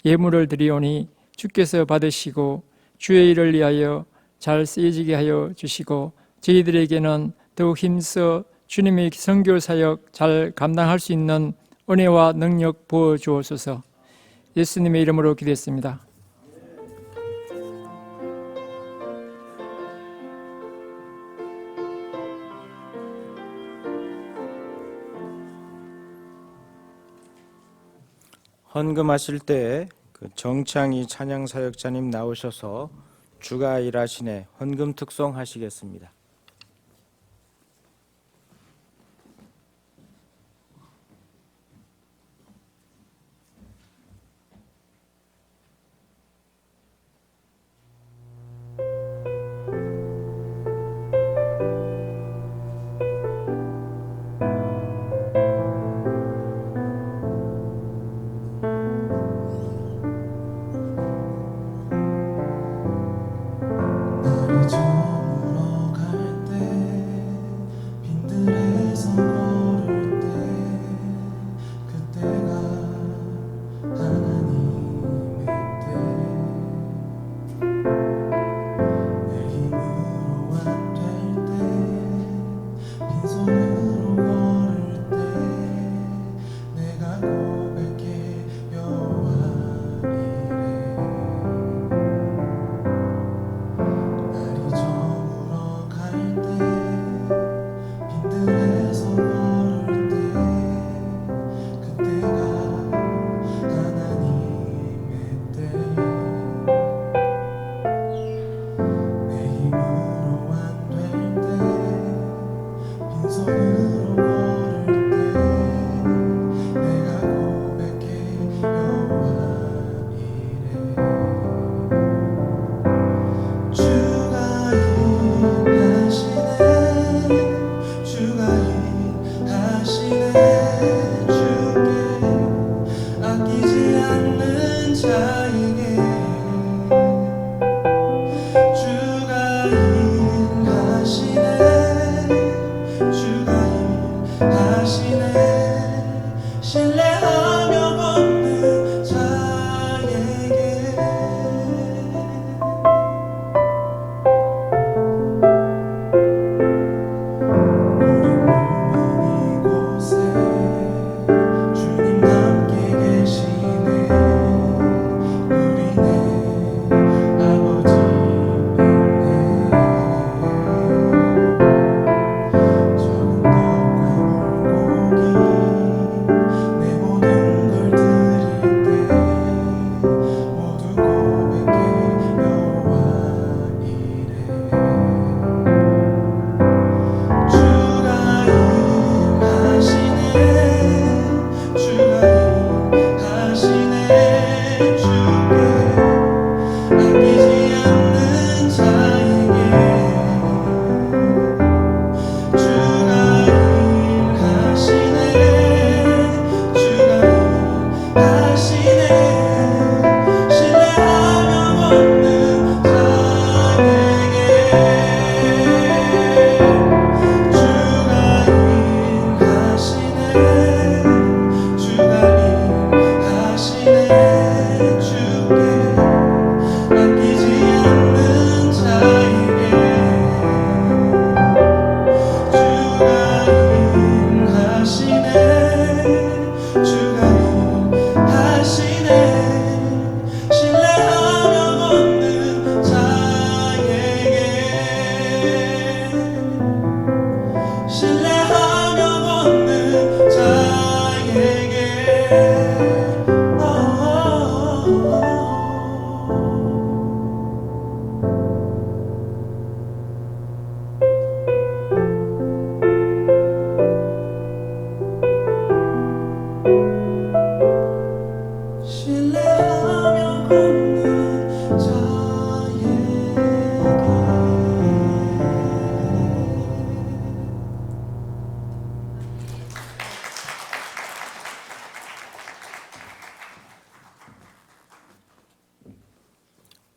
I: 예물을 드리오니 주께서 받으시고 주의 일을 위하여 잘 쓰여지게 하여 주시고, 저희들에게는 더욱 힘써 주님의 선교 사역 잘 감당할 수 있는 은혜와 능력 부어 주옵소서. 예수님의 이름으로 기도했습니다.
E: 헌금하실 때 그 정창희 찬양사역자님 나오셔서 주가 일하시네 헌금 특송 하시겠습니다.
J: 나를 저물어 갈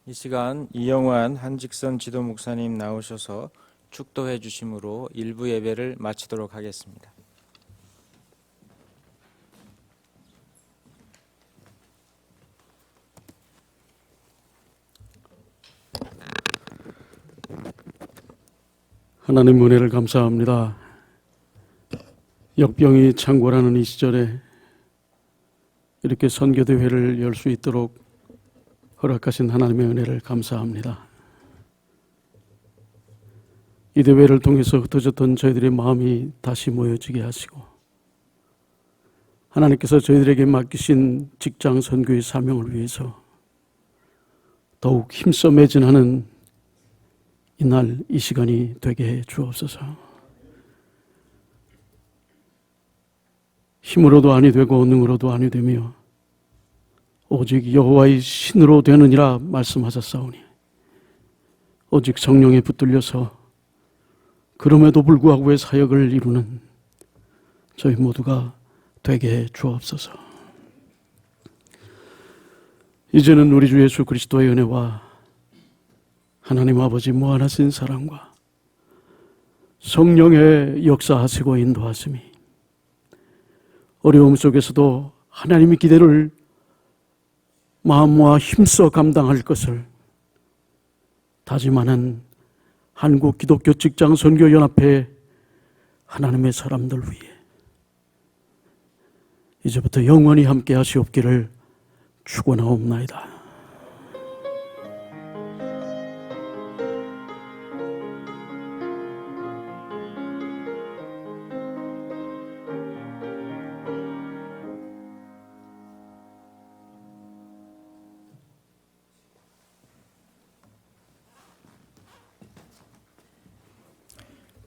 E: 이 시간 이영환 한직선 지도 목사님 나오셔서 축도해 주심으로 일부 예배를 마치도록 하겠습니다.
J: 하나님 은혜를 감사합니다. 역병이 창궐하는 이 시절에 이렇게 선교대회를 열 수 있도록 허락하신 하나님의 은혜를 감사합니다. 이 대회를 통해서 흩어졌던 저희들의 마음이 다시 모여지게 하시고 하나님께서 저희들에게 맡기신 직장 선교의 사명을 위해서 더욱 힘써 매진하는 이날 이 시간이 되게 해 주옵소서. 힘으로도 아니 되고 능으로도 아니 되며 오직 여호와의 신으로 되느니라 말씀하셨사오니 오직 성령에 붙들려서 그럼에도 불구하고의 사역을 이루는 저희 모두가 되게 해 주옵소서. 이제는 우리 주 예수 그리스도의 은혜와 하나님 아버지 무한하신 사랑과 성령의 역사하시고 인도하심이 어려움 속에서도 하나님의 기대를 마음과 힘써 감당할 것을 다짐하는 한국 기독교 직장 선교 연합회 하나님의 사람들 위해 이제부터 영원히 함께 하시옵기를 축원하옵나이다.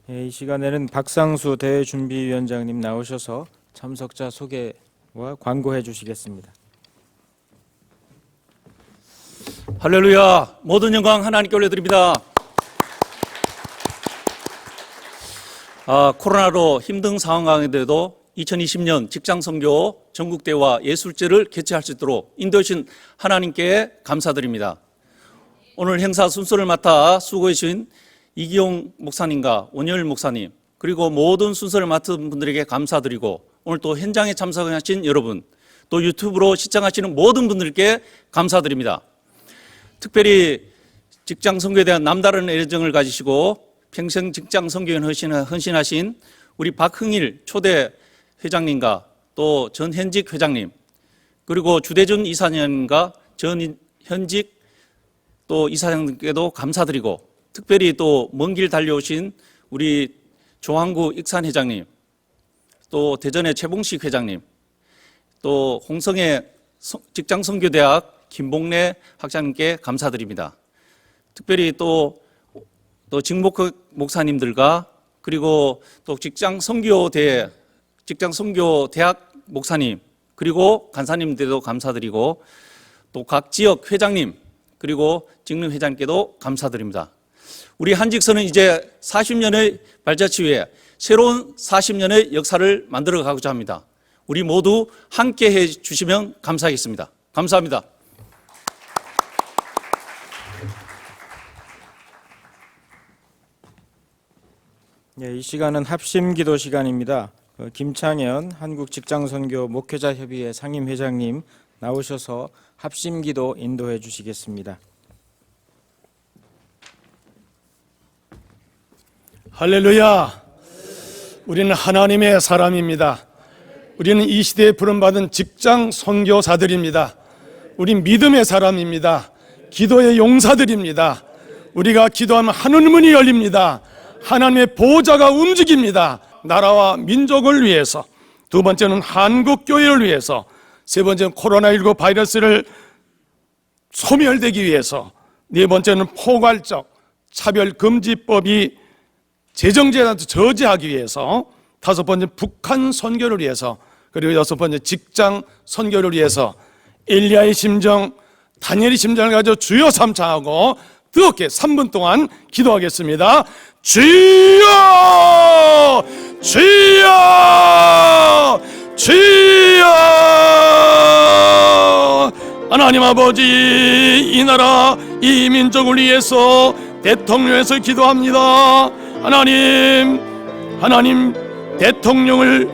E: 이 시간에는 박상수 대회준비위원장님 나오셔서 참석자 소개와 광고해 주시겠습니다.
A: 할렐루야. 모든 영광 하나님께 올려드립니다. 코로나로 힘든 상황 가운데도 2020년 직장선교 전국대회와 예술제를 개최할 수 있도록 인도하신 하나님께 감사드립니다. 오늘 행사 순서를 맡아 수고해 주신 이기용 목사님과 원열 목사님 그리고 모든 순서를 맡은 분들에게 감사드리고 오늘 또 현장에 참석하신 여러분 또 유튜브로 시청하시는 모든 분들께 감사드립니다. 특별히 직장선교에 대한 남다른 애정을 가지시고 평생 직장선교에 헌신하신 우리 박흥일 초대 회장님과 또 전현직 회장님 그리고 주대준 이사장님과 전현직 또 이사장님께도 감사드리고 특별히 또 먼 길 달려오신 우리 조항구 익산 회장님, 또 대전의 최봉식 회장님, 또 홍성의 직장선교대학 김봉래 학장님께 감사드립니다. 특별히 또 직목 목사님들과 그리고 또 직장선교대학 목사님 그리고 간사님들도 감사드리고 또 각 지역 회장님 그리고 직능 회장님께도 감사드립니다. 우리 한직선은 이제 40년의 발자취 위에 새로운 40년의 역사를 만들어 가고자 합니다. 우리 모두 함께 해 주시면 감사하겠습니다. 감사합니다.
E: 네, 이 시간은 합심기도 시간입니다. 김창현 한국직장선교 목회자협의회 상임회장님 나오셔서 합심기도 인도해 주시겠습니다.
K: 할렐루야. 우리는 하나님의 사람입니다. 우리는 이 시대에 부름받은 직장 선교사들입니다. 우린 믿음의 사람입니다. 기도의 용사들입니다. 우리가 기도하면 하늘 문이 열립니다. 하나님의 보호자가 움직입니다. 나라와 민족을 위해서, 두 번째는 한국교회를 위해서, 세 번째는 코로나19 바이러스를 소멸되기 위해서, 네 번째는 포괄적 차별금지법이 제정제한테 저지하기 위해서, 다섯 번째 북한 선교를 위해서, 그리고 여섯 번째 직장 선교를 위해서 엘리야의 심정, 다니엘의 심정을 가지고 주여 삼창하고 뜨겁게 3분 동안 기도하겠습니다. 주여! 주여! 주여! 하나님 아버지, 이 나라 이 민족을 위해서 대통령에서 기도합니다. 하나님 대통령을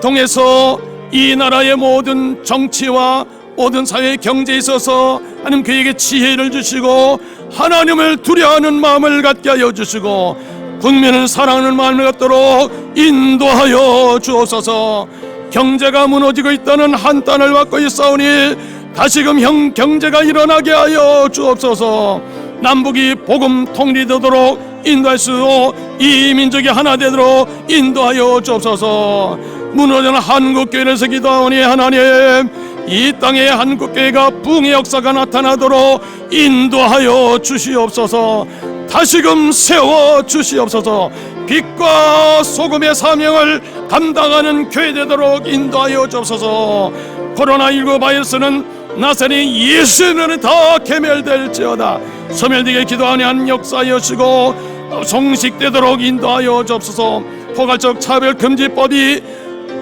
K: 통해서 이 나라의 모든 정치와 모든 사회 경제에 있어서 하나님 그에게 지혜를 주시고 하나님을 두려워하는 마음을 갖게 하여 주시고 국민을 사랑하는 마음을 갖도록 인도하여 주옵소서. 경제가 무너지고 있다는 한탄을 받고 있사오니 다시금 경제가 일어나게 하여 주옵소서. 남북이 복음 통일이 되도록 인도할 수 있고 이 민족이 하나 되도록 인도하여 주옵소서. 무너지는 한국교회에서 기도하오니 하나님, 이 땅에 한국교회가 부흥의 역사가 나타나도록 인도하여 주시옵소서. 다시금 세워 주시옵소서. 빛과 소금의 사명을 감당하는 교회 되도록 인도하여 주옵소서. 코로나19 바이러스는 나사렛 예수는 다 괴멸될지어다. 소멸되게 기도하니 한 역사하여 주시고 성식되도록 인도하여 주옵소서. 포괄적 차별금지법이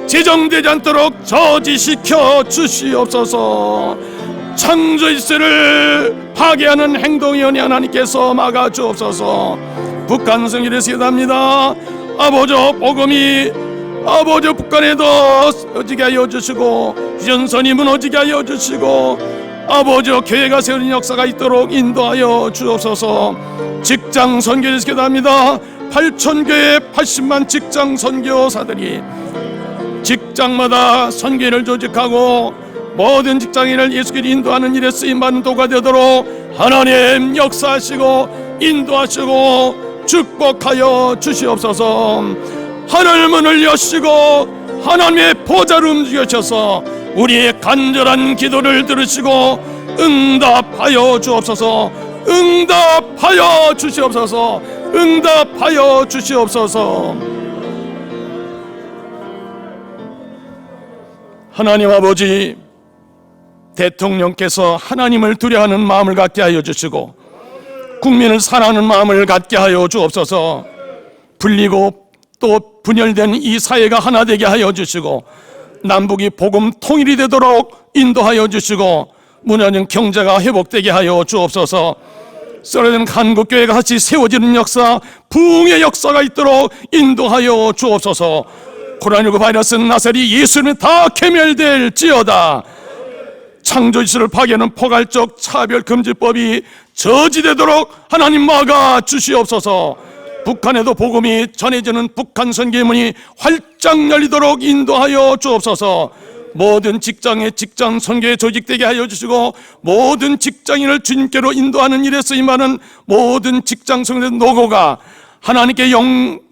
K: 제정되지 않도록 저지시켜 주시옵소서. 창조질서를 파괴하는 행동이오니 하나님께서 막아주옵소서. 북한 성일에서 기도합니다. 아버지 복음이 아버지 북한에도 어지게 하여 주시고 휴전선이 무너지게 하여 주시고 아버지 교회가 세우는 역사가 있도록 인도하여 주옵소서. 직장 선교에서 기도합니다. 8,000교회 80만 직장 선교사들이 직장마다 선교를 조직하고 모든 직장인을 예수께로 인도하는 일에 쓰임받는 도가 되도록 하나님 역사하시고 인도하시고 축복하여 주시옵소서. 하늘문을 여시고 하나님의 보좌를 움직여셔서 우리의 간절한 기도를 들으시고 응답하여 주옵소서. 응답하여 주시옵소서. 응답하여 주시옵소서. 하나님 아버지, 대통령께서 하나님을 두려워하는 마음을 갖게 하여 주시고 국민을 사랑하는 마음을 갖게 하여 주옵소서. 불리고 또 분열된 이 사회가 하나 되게 하여 주시고 남북이 복음 통일이 되도록 인도하여 주시고 무너진 경제가 회복되게 하여 주옵소서. 쓰러진 한국교회가 같이 세워지는 역사, 부흥의 역사가 있도록 인도하여 주옵소서. 코로나19 바이러스 나사렛 예수는 다 괴멸될지어다. 창조질서를 파괴하는 포괄적 차별금지법이 저지되도록 하나님 막아 주시옵소서. 북한에도 복음이 전해지는 북한 선교의 문이 활짝 열리도록 인도하여 주옵소서. 모든 직장에 직장 선교에 조직되게 하여 주시고 모든 직장인을 주님께로 인도하는 일에 쓰임하는 모든 직장 선교의 노고가 하나님께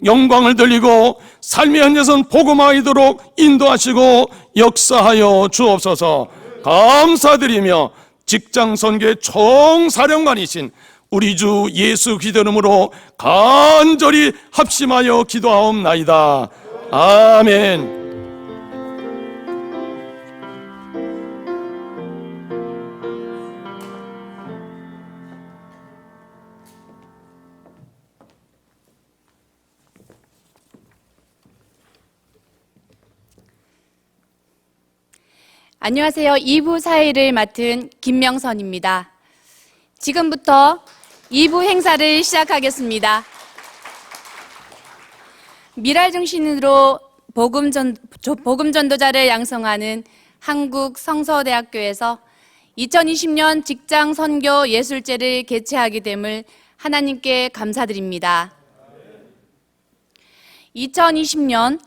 K: 영광을 돌리고 삶의 현장에서는 복음화이도록 인도하시고 역사하여 주옵소서. 감사드리며 직장 선교의 총사령관이신 우리 주 예수 그리스도 이름으로 간절히 합심하여 기도하옵나이다. 아멘.
L: 안녕하세요. 2부 사회를 맡은 김명선입니다. 지금부터 2부 행사를 시작하겠습니다. 미랄 중심으로 복음전도자를 양성하는 한국성서대학교에서 2020년 직장선교 예술제를 개최하게 됨을 하나님께 감사드립니다. 2020년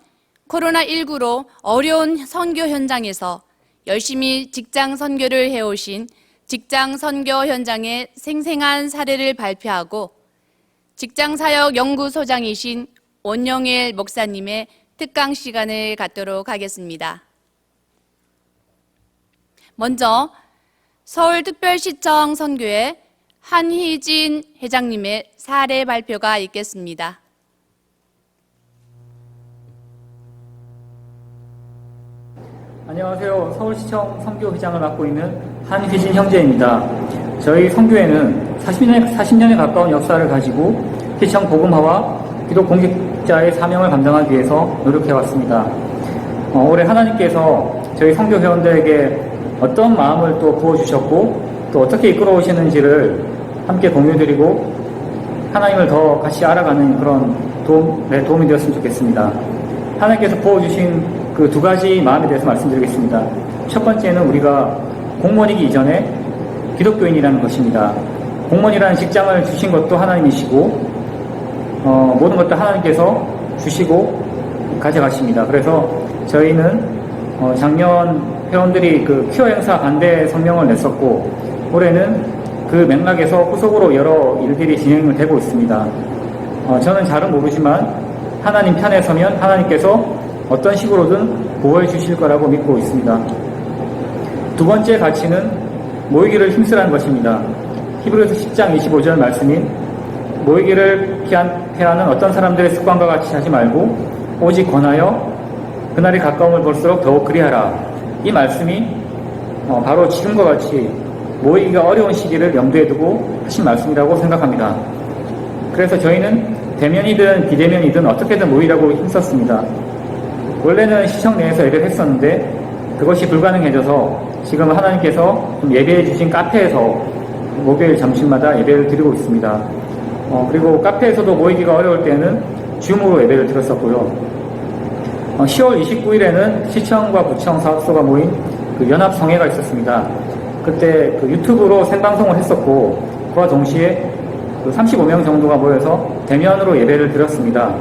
L: 코로나19로 어려운 선교 현장에서 열심히 직장 선교를 해오신 직장 선교 현장의 생생한 사례를 발표하고 직장사역 연구소장이신 원영일 목사님의 특강 시간을 갖도록 하겠습니다. 먼저 서울특별시청 선교회 한희진 회장님의 사례 발표가 있겠습니다.
M: 안녕하세요. 서울시청 선교회장을 맡고 있는 한휘진 형제입니다. 저희 선교회는 40년에 가까운 역사를 가지고 시청 복음화와 기독 공직자의 사명을 감당하기 위해서 노력해왔습니다. 올해 하나님께서 저희 선교 회원들에게 어떤 마음을 또 부어주셨고 또 어떻게 이끌어오시는지를 함께 공유드리고 하나님을 더 같이 알아가는 그런 도움이 되었으면 좋겠습니다. 하나님께서 부어주신 그 두 가지 마음에 대해서 말씀드리겠습니다. 첫 번째는 우리가 공무원이기 이전에 기독교인이라는 것입니다. 공무원이라는 직장을 주신 것도 하나님이시고 모든 것도 하나님께서 주시고 가져가십니다. 그래서 저희는 작년 회원들이 그 퀴어 행사 반대 성명을 냈었고 올해는 그 맥락에서 후속으로 여러 일들이 진행이 되고 있습니다. 저는 잘은 모르지만 하나님 편에 서면 하나님께서 어떤 식으로든 보호해 주실 거라고 믿고 있습니다. 두 번째 가치는 모이기를 힘쓰라는 것입니다. 히브리서 10장 25절 말씀인 모이기를 피하는 어떤 사람들의 습관과 같이 하지 말고 오직 권하여 그날이 가까움을 볼수록 더욱 그리하라. 이 말씀이 바로 지금과 같이 모이기가 어려운 시기를 염두에 두고 하신 말씀이라고 생각합니다. 그래서 저희는 대면이든 비대면이든 어떻게든 모이라고 힘썼습니다. 원래는 시청 내에서 예배를 했었는데 그것이 불가능해져서 지금 하나님께서 좀 예배해 주신 카페에서 목요일 점심마다 예배를 드리고 있습니다. 그리고 카페에서도 모이기가 어려울 때는 줌으로 예배를 드렸었고요. 10월 29일에는 시청과 구청 사업소가 모인 그 연합성회가 있었습니다. 그때 그 유튜브로 생방송을 했었고 그와 동시에 그 35명 정도가 모여서 대면으로 예배를 드렸습니다.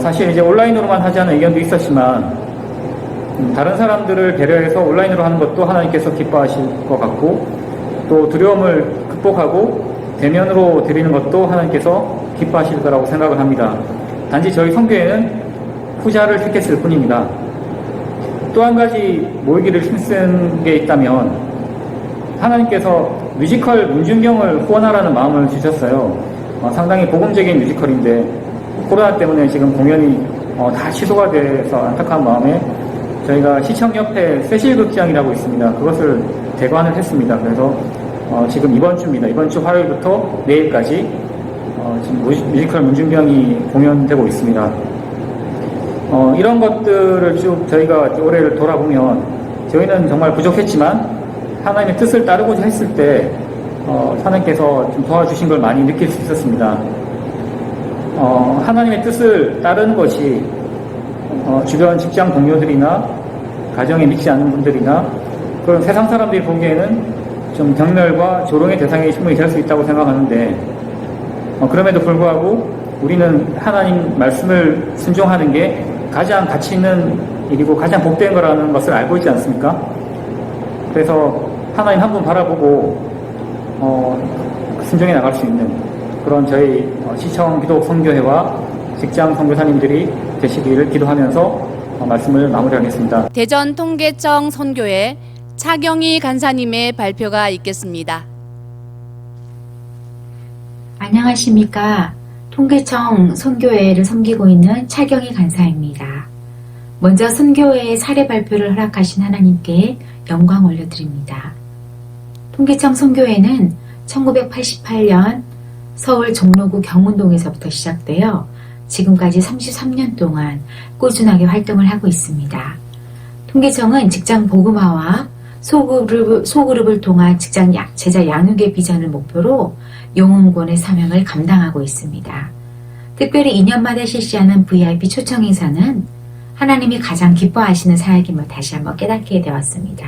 M: 사실 이제 온라인으로만 하자는 의견도 있었지만 다른 사람들을 배려해서 온라인으로 하는 것도 하나님께서 기뻐하실 것 같고 또 두려움을 극복하고 대면으로 드리는 것도 하나님께서 기뻐하실 거라고 생각을 합니다. 단지 저희 선교회는 후자를 택했을 뿐입니다. 또 한 가지 모이기를 힘쓴 게 있다면 하나님께서 뮤지컬 문준경을 후원하라는 마음을 주셨어요. 상당히 복음적인 뮤지컬인데 코로나 때문에 지금 공연이 다 취소가 돼서 안타까운 마음에 저희가 시청 옆에 세실극장이라고 있습니다. 그것을 대관을 했습니다. 그래서 지금 이번 주입니다. 이번 주 화요일부터 내일까지 지금 뮤지컬 문준경이 공연되고 있습니다. 이런 것들을 쭉 저희가 올해를 돌아보면 저희는 정말 부족했지만 하나님의 뜻을 따르고자 했을 때 하나님께서 좀 도와주신 걸 많이 느낄 수 있었습니다. 하나님의 뜻을 따르는 것이 주변 직장 동료들이나 가정에 믿지 않는 분들이나 그런 세상 사람들이 보기에는 좀 경멸과 조롱의 대상이 충분히 될 수 있다고 생각하는데 그럼에도 불구하고 우리는 하나님 말씀을 순종하는 게 가장 가치 있는 일이고 가장 복된 거라는 것을 알고 있지 않습니까? 그래서 하나님 한 분 바라보고 순종해 나갈 수 있는 그런 저희 시청 기독 선교회와 직장 선교사님들이 되시기를 기도하면서 말씀을 마무리하겠습니다.
L: 대전 통계청 선교회 차경희 간사님의 발표가 있겠습니다.
N: 안녕하십니까. 통계청 선교회를 섬기고 있는 차경희 간사입니다. 먼저 선교회의 사례 발표를 허락하신 하나님께 영광 올려드립니다. 통계청 선교회는 1988년 서울 종로구 경운동에서부터 시작되어 지금까지 33년 동안 꾸준하게 활동을 하고 있습니다. 통계청은 직장 복음화와 소그룹을 통한 직장 제자 양육의 비전을 목표로 영혼구원의 사명을 감당하고 있습니다. 특별히 2년마다 실시하는 VIP 초청 행사는 하나님이 가장 기뻐하시는 사역임을 다시 한번 깨닫게 되었습니다.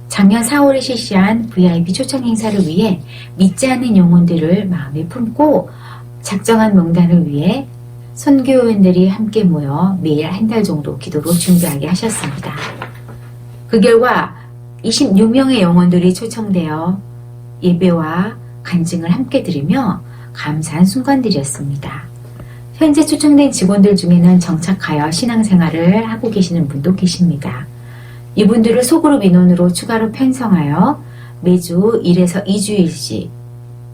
N: 작년 4월에 실시한 VIP 초청 행사를 위해 믿지 않는 영혼들을 마음에 품고 작정한 명단을 위해 선교원들이 함께 모여 매일 한 달 정도 기도로 준비하게 하셨습니다. 그 결과 26명의 영혼들이 초청되어 예배와 간증을 함께 드리며 감사한 순간들이었습니다. 현재 초청된 직원들 중에는 정착하여 신앙생활을 하고 계시는 분도 계십니다. 이분들을 소그룹 인원으로 추가로 편성하여 매주 1에서 2주일씩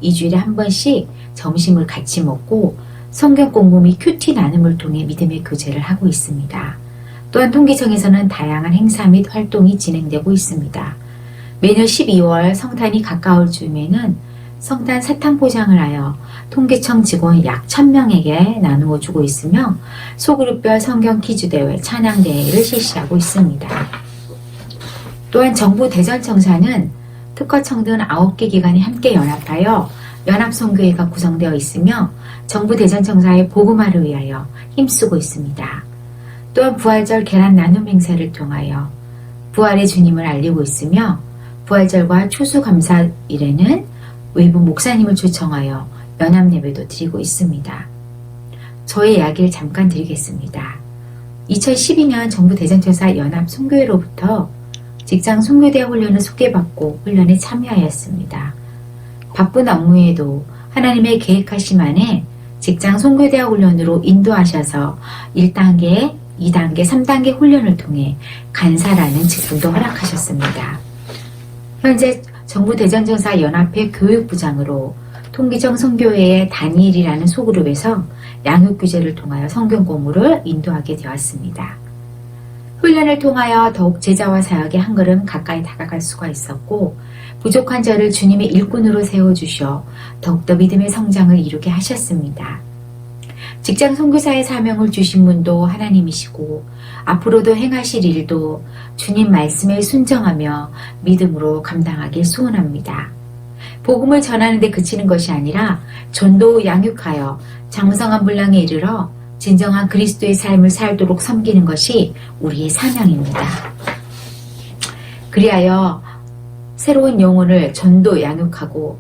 N: 2주일에 한 번씩 점심을 같이 먹고 성경 공부 및 큐티 나눔을 통해 믿음의 교제를 하고 있습니다. 또한 통계청에서는 다양한 행사 및 활동이 진행되고 있습니다. 매년 12월 성탄이 가까울 즈음에는 성탄 사탕 포장을 하여 통계청 직원 약 1000명에게 나누어 주고 있으며 소그룹별 성경 퀴즈 대회, 찬양 대회를 실시하고 있습니다. 또한 정부 대전청사는 특허청 등 9개 기관이 함께 연합하여 연합선교회가 구성되어 있으며 정부 대전청사의 복음화를 위하여 힘쓰고 있습니다. 또한 부활절 계란 나눔 행사를 통하여 부활의 주님을 알리고 있으며 부활절과 추수감사일에는 외부 목사님을 초청하여 연합예배도 드리고 있습니다. 저의 이야기를 잠깐 드리겠습니다. 2012년 정부 대전청사 연합선교회로부터 직장 선교대학 훈련을 소개받고 훈련에 참여하였습니다. 바쁜 업무에도 하나님의 계획하심 안에 직장 선교대학 훈련으로 인도하셔서 1단계, 2단계, 3단계 훈련을 통해 간사라는 직분도 허락하셨습니다. 현재 정부 대전청사 연합회 교육부장으로 통기정 선교회의 다니엘이라는 소그룹에서 양육규제를 통하여 성경 공부를 인도하게 되었습니다. 훈련을 통하여 더욱 제자와 사역에 한 걸음 가까이 다가갈 수가 있었고 부족한 저를 주님의 일꾼으로 세워주셔 더욱더 믿음의 성장을 이루게 하셨습니다. 직장 선교사의 사명을 주신 분도 하나님이시고 앞으로도 행하실 일도 주님 말씀에 순정하며 믿음으로 감당하길 소원합니다. 복음을 전하는 데 그치는 것이 아니라 전도 양육하여 장성한 분량에 이르러 진정한 그리스도의 삶을 살도록 섬기는 것이 우리의 사명입니다. 그리하여 새로운 영혼을 전도 양육하고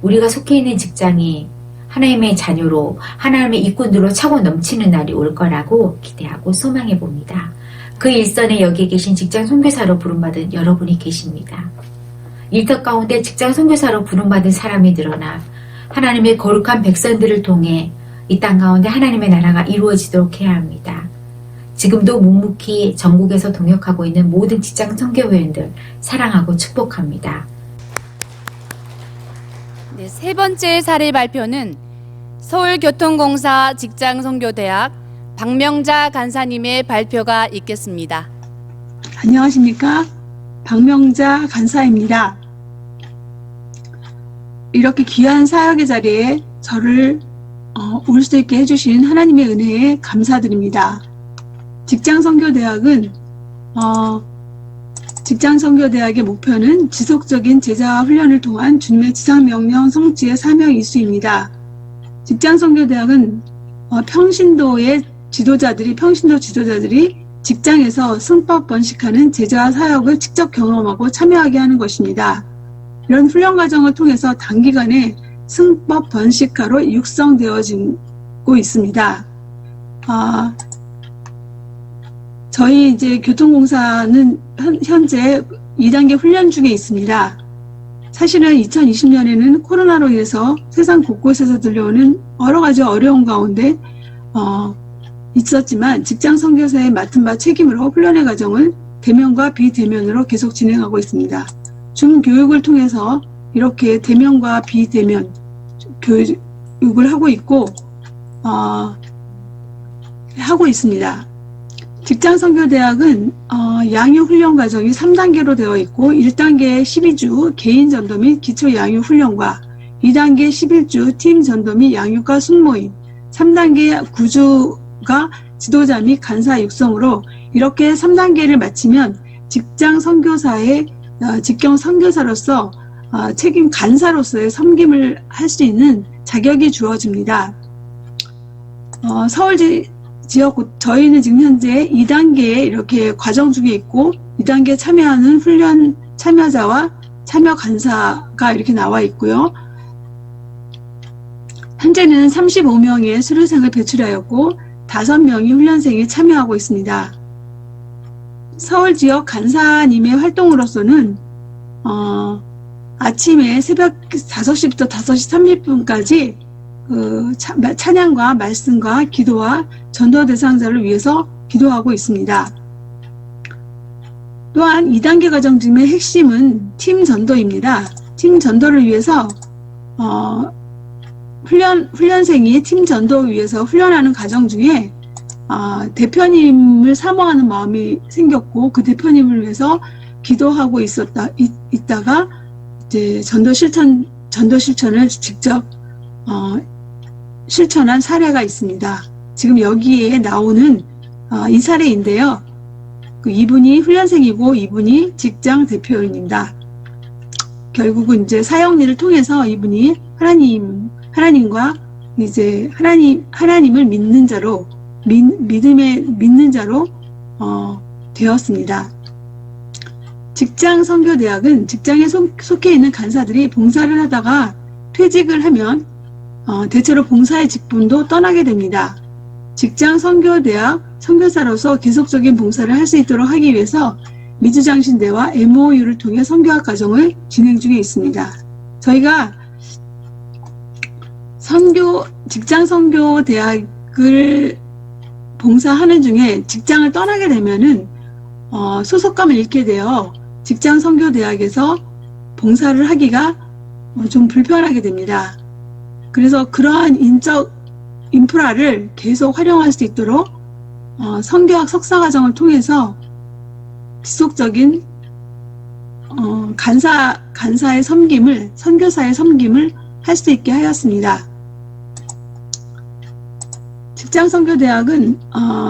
N: 우리가 속해 있는 직장이 하나님의 자녀로 하나님의 일꾼들로 차고 넘치는 날이 올 거라고 기대하고 소망해 봅니다. 그 일선에 여기에 계신 직장 선교사로 부름받은 여러분이 계십니다. 일터 가운데 직장 선교사로 부름받은 사람이 늘어나 하나님의 거룩한 백성들을 통해 이 땅 가운데 하나님의 나라가 이루어지도록 해야 합니다. 지금도 묵묵히 전국에서 동역하고 있는 모든 직장 선교회원들 사랑하고 축복합니다.
L: 네, 세 번째 사례 발표는 서울교통공사 직장선교대학 박명자 간사님의 발표가 있겠습니다.
O: 안녕하십니까? 박명자 간사입니다. 이렇게 귀한 사역의 자리에 저를 올 수 있게 해주신 하나님의 은혜에 감사드립니다. 직장선교대학은 직장선교대학의 목표는 지속적인 제자와 훈련을 통한 주님의 지상명령 성취의 사명 이수입니다. 직장선교대학은 평신도의 평신도 지도자들이 직장에서 승법 번식하는 제자와 사역을 직접 경험하고 참여하게 하는 것입니다. 이런 훈련 과정을 통해서 단기간에 승법 번식가로 육성되어지고 있습니다. 저희 이제 교통공사는 현재 2단계 훈련 중에 있습니다. 사실은 2020년에는 코로나로 인해서 세상 곳곳에서 들려오는 여러 가지 어려운 가운데 있었지만 직장 선교사의 맡은 바 책임으로 훈련의 과정을 대면과 비대면으로 계속 진행하고 있습니다. 줌 교육을 통해서 이렇게 대면과 비대면 교육을 하고 있고 하고 있습니다. 직장선교대학은 양육훈련 과정이 3단계로 되어 있고 1단계 12주 개인 전도 및 기초 양육훈련과 2단계 11주 팀 전도 및 양육과 순모임, 3단계 9주가 지도자 및 간사 육성으로 이렇게 3단계를 마치면 직장 선교사의 직경 선교사로서 책임 간사로서의 섬김을 할 수 있는 자격이 주어집니다. 서울 지역 저희는 지금 현재 2단계에 이렇게 과정 중에 있고 2단계 참여하는 훈련 참여자와 참여 간사가 이렇게 나와 있고요. 현재는 35명의 수료생을 배출하였고 5명이 훈련생에 참여하고 있습니다. 서울 지역 간사님의 활동으로서는 아침에 새벽 5시부터 5시 30분까지 찬양과 말씀과 기도와 전도 대상자를 위해서 기도하고 있습니다. 또한 2단계 과정 중의 핵심은 팀 전도입니다. 팀 전도를 위해서 훈련생이 팀 전도를 위해서 훈련하는 과정 중에 대표님을 사모하는 마음이 생겼고 그 대표님을 위해서 기도하고 있다가 이제 전도 실천을 직접 실천한 사례가 있습니다. 지금 여기에 나오는 이 사례인데요. 이분이 훈련생이고 이분이 직장 대표인입니다. 결국은 이제 사역일을 통해서 이분이 하나님과 이제 하나님을 믿는 자로 믿는 자로 되었습니다. 직장 선교대학은 직장에 속해 있는 간사들이 봉사를 하다가 퇴직을 하면 대체로 봉사의 직분도 떠나게 됩니다. 직장 선교대학 선교사로서 계속적인 봉사를 할 수 있도록 하기 위해서 미주장신대와 MOU를 통해 선교학 과정을 진행 중에 있습니다. 저희가 직장 선교대학을 봉사하는 중에 직장을 떠나게 되면은 소속감을 잃게 되어 직장 선교대학에서 봉사를 하기가 좀 불편하게 됩니다. 그래서 그러한 인적 인프라를 계속 활용할 수 있도록 선교학 석사과정을 통해서 지속적인 간사의 섬김을, 선교사의 섬김을 할 수 있게 하였습니다. 직장선교대학은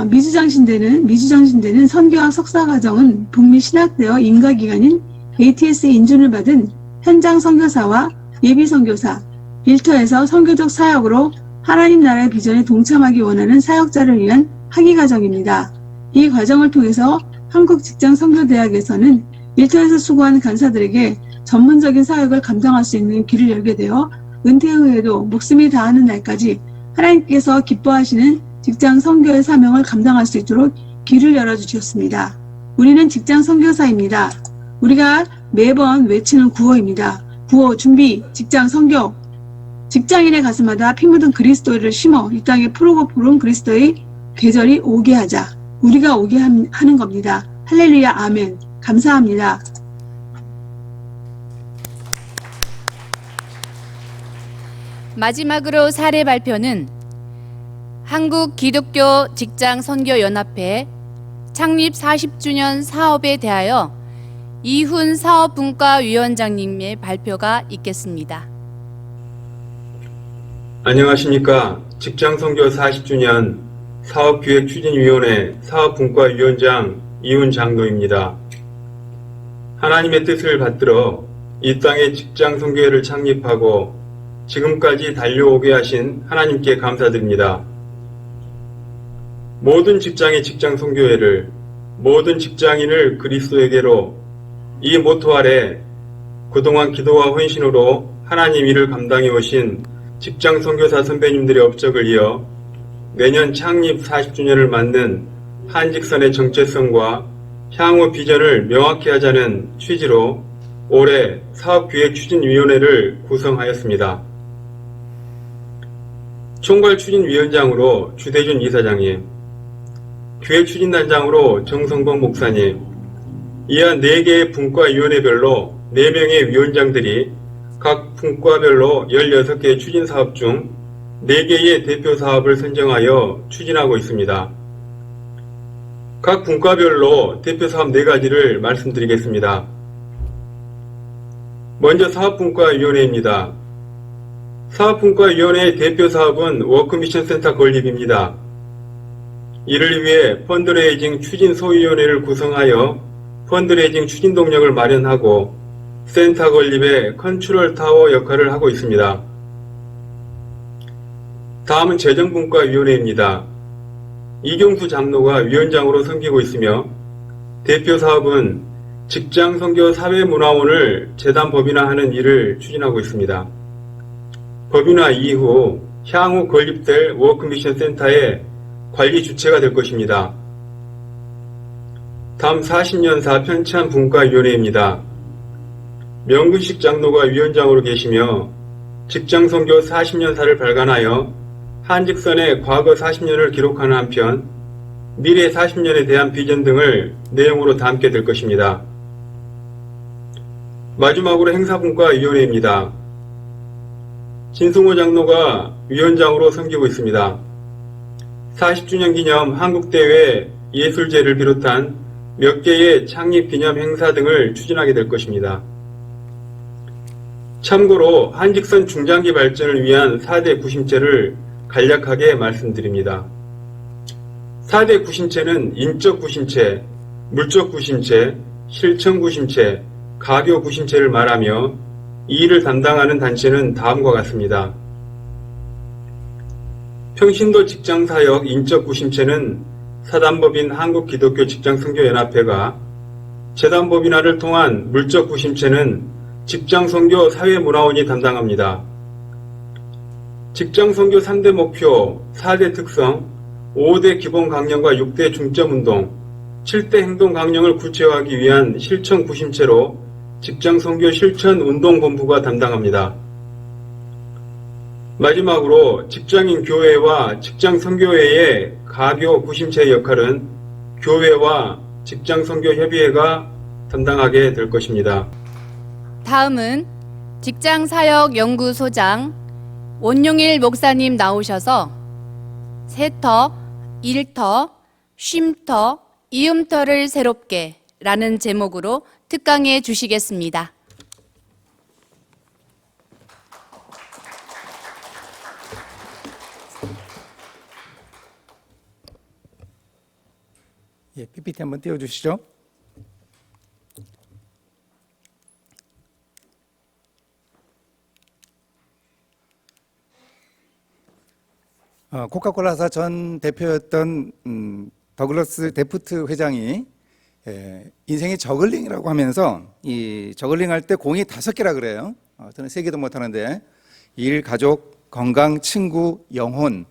O: 미주장신대는 선교학 석사과정은 북미 신학대어 인가기관인 ATS의 인준을 받은 현장 선교사와 예비 선교사, 일터에서 선교적 사역으로 하나님 나라의 비전에 동참하기 원하는 사역자를 위한 학위과정입니다. 이 과정을 통해서 한국직장선교대학에서는 일터에서 수고하는 간사들에게 전문적인 사역을 감당할 수 있는 길을 열게 되어 은퇴 후에도 목숨이 다하는 날까지 하나님께서 기뻐하시는 직장 선교의 사명을 감당할 수 있도록 길을 열어주셨습니다. 우리는 직장 선교사입니다. 우리가 매번 외치는 구호입니다. 구호 준비 직장 선교. 직장인의 가슴마다 피 묻은 그리스도를 심어 이 땅에 푸르고 푸른 그리스도의 계절이 오게 하자. 우리가 오게 하는 겁니다. 할렐루야 아멘. 감사합니다.
L: 마지막으로 사례 발표는 한국기독교 직장선교연합회 창립 40주년 사업에 대하여 이훈 사업분과위원장님의 발표가 있겠습니다.
P: 안녕하십니까. 직장선교 40주년 사업기획추진위원회 사업분과위원장 이훈 장로입니다. 하나님의 뜻을 받들어 이 땅에 직장선교회를 창립하고 지금까지 달려오게 하신 하나님께 감사드립니다. 모든 직장의 직장선교회를, 모든 직장인을 그리스도에게로, 이 모토 아래 그동안 기도와 헌신으로 하나님 일을 감당해 오신 직장선교사 선배님들의 업적을 이어 내년 창립 40주년을 맞는 한직선의 정체성과 향후 비전을 명확히 하자는 취지로 올해 사업기획추진위원회를 구성하였습니다. 총괄추진위원장으로 주대준 이사장님, 기획추진단장으로 정성범 목사님, 이하 4개의 분과위원회별로 4명의 위원장들이 각 분과별로 16개의 추진사업 중 4개의 대표사업을 선정하여 추진하고 있습니다. 각 분과별로 대표사업 4가지를 말씀드리겠습니다. 먼저 사업분과위원회입니다. 사업분과위원회의 대표사업은 워크미션센터 건립입니다. 이를 위해 펀드레이징 추진소위원회를 구성하여 펀드레이징 추진 동력을 마련하고 센터 건립의 컨트롤 타워 역할을 하고 있습니다. 다음은 재정분과위원회입니다. 이경수 장로가 위원장으로 섬기고 있으며 대표 사업은 직장선교 사회문화원을 재단 법인화하는 일을 추진하고 있습니다. 법인화 이후 향후 건립될 워크미션 센터의 관리 주체가 될 것입니다. 다음 40년사 편찬분과위원회입니다. 명근식 장로가 위원장으로 계시며 직장선교 40년사를 발간하여 한직선의 과거 40년을 기록하는 한편 미래 40년에 대한 비전 등을 내용으로 담게 될 것입니다. 마지막으로 행사분과위원회입니다. 진승호 장로가 위원장으로 섬기고 있습니다. 40주년 기념 한국대회 예술제를 비롯한 몇 개의 창립 기념 행사 등을 추진하게 될 것입니다. 참고로 한직선 중장기 발전을 위한 4대 구심체를 간략하게 말씀드립니다. 4대 구심체는 인적 구심체, 물적 구심체, 실천 구심체, 가교 구심체를 말하며 이 일을 담당하는 단체는 다음과 같습니다. 평신도 직장사역 인적 구심체는 사단법인 한국기독교 직장선교연합회가, 재단법인화를 통한 물적 구심체는 직장선교 사회문화원이 담당합니다. 직장선교 3대 목표, 4대 특성, 5대 기본 강령과 6대 중점운동, 7대 행동 강령을 구체화하기 위한 실천 구심체로 직장선교 실천운동본부가 담당합니다. 마지막으로 직장인 교회와 직장선교회의 가교 구심체의 역할은 교회와 직장선교협의회가 담당하게 될 것입니다.
L: 다음은 직장사역연구소장 원용일 목사님 나오셔서 새터, 일터, 쉼터, 이음터를 새롭게 라는 제목으로 특강해 주시겠습니다.
Q: 예, PPT 한번 띄워주시죠. 코카콜라사 전 대표였던 더글러스 데프트 회장이 인생이 저글링이라고 하면서 이 저글링 할 때 공이 5개라 그래요. 저는 3개도 못하는데 일, 가족, 건강, 친구, 영혼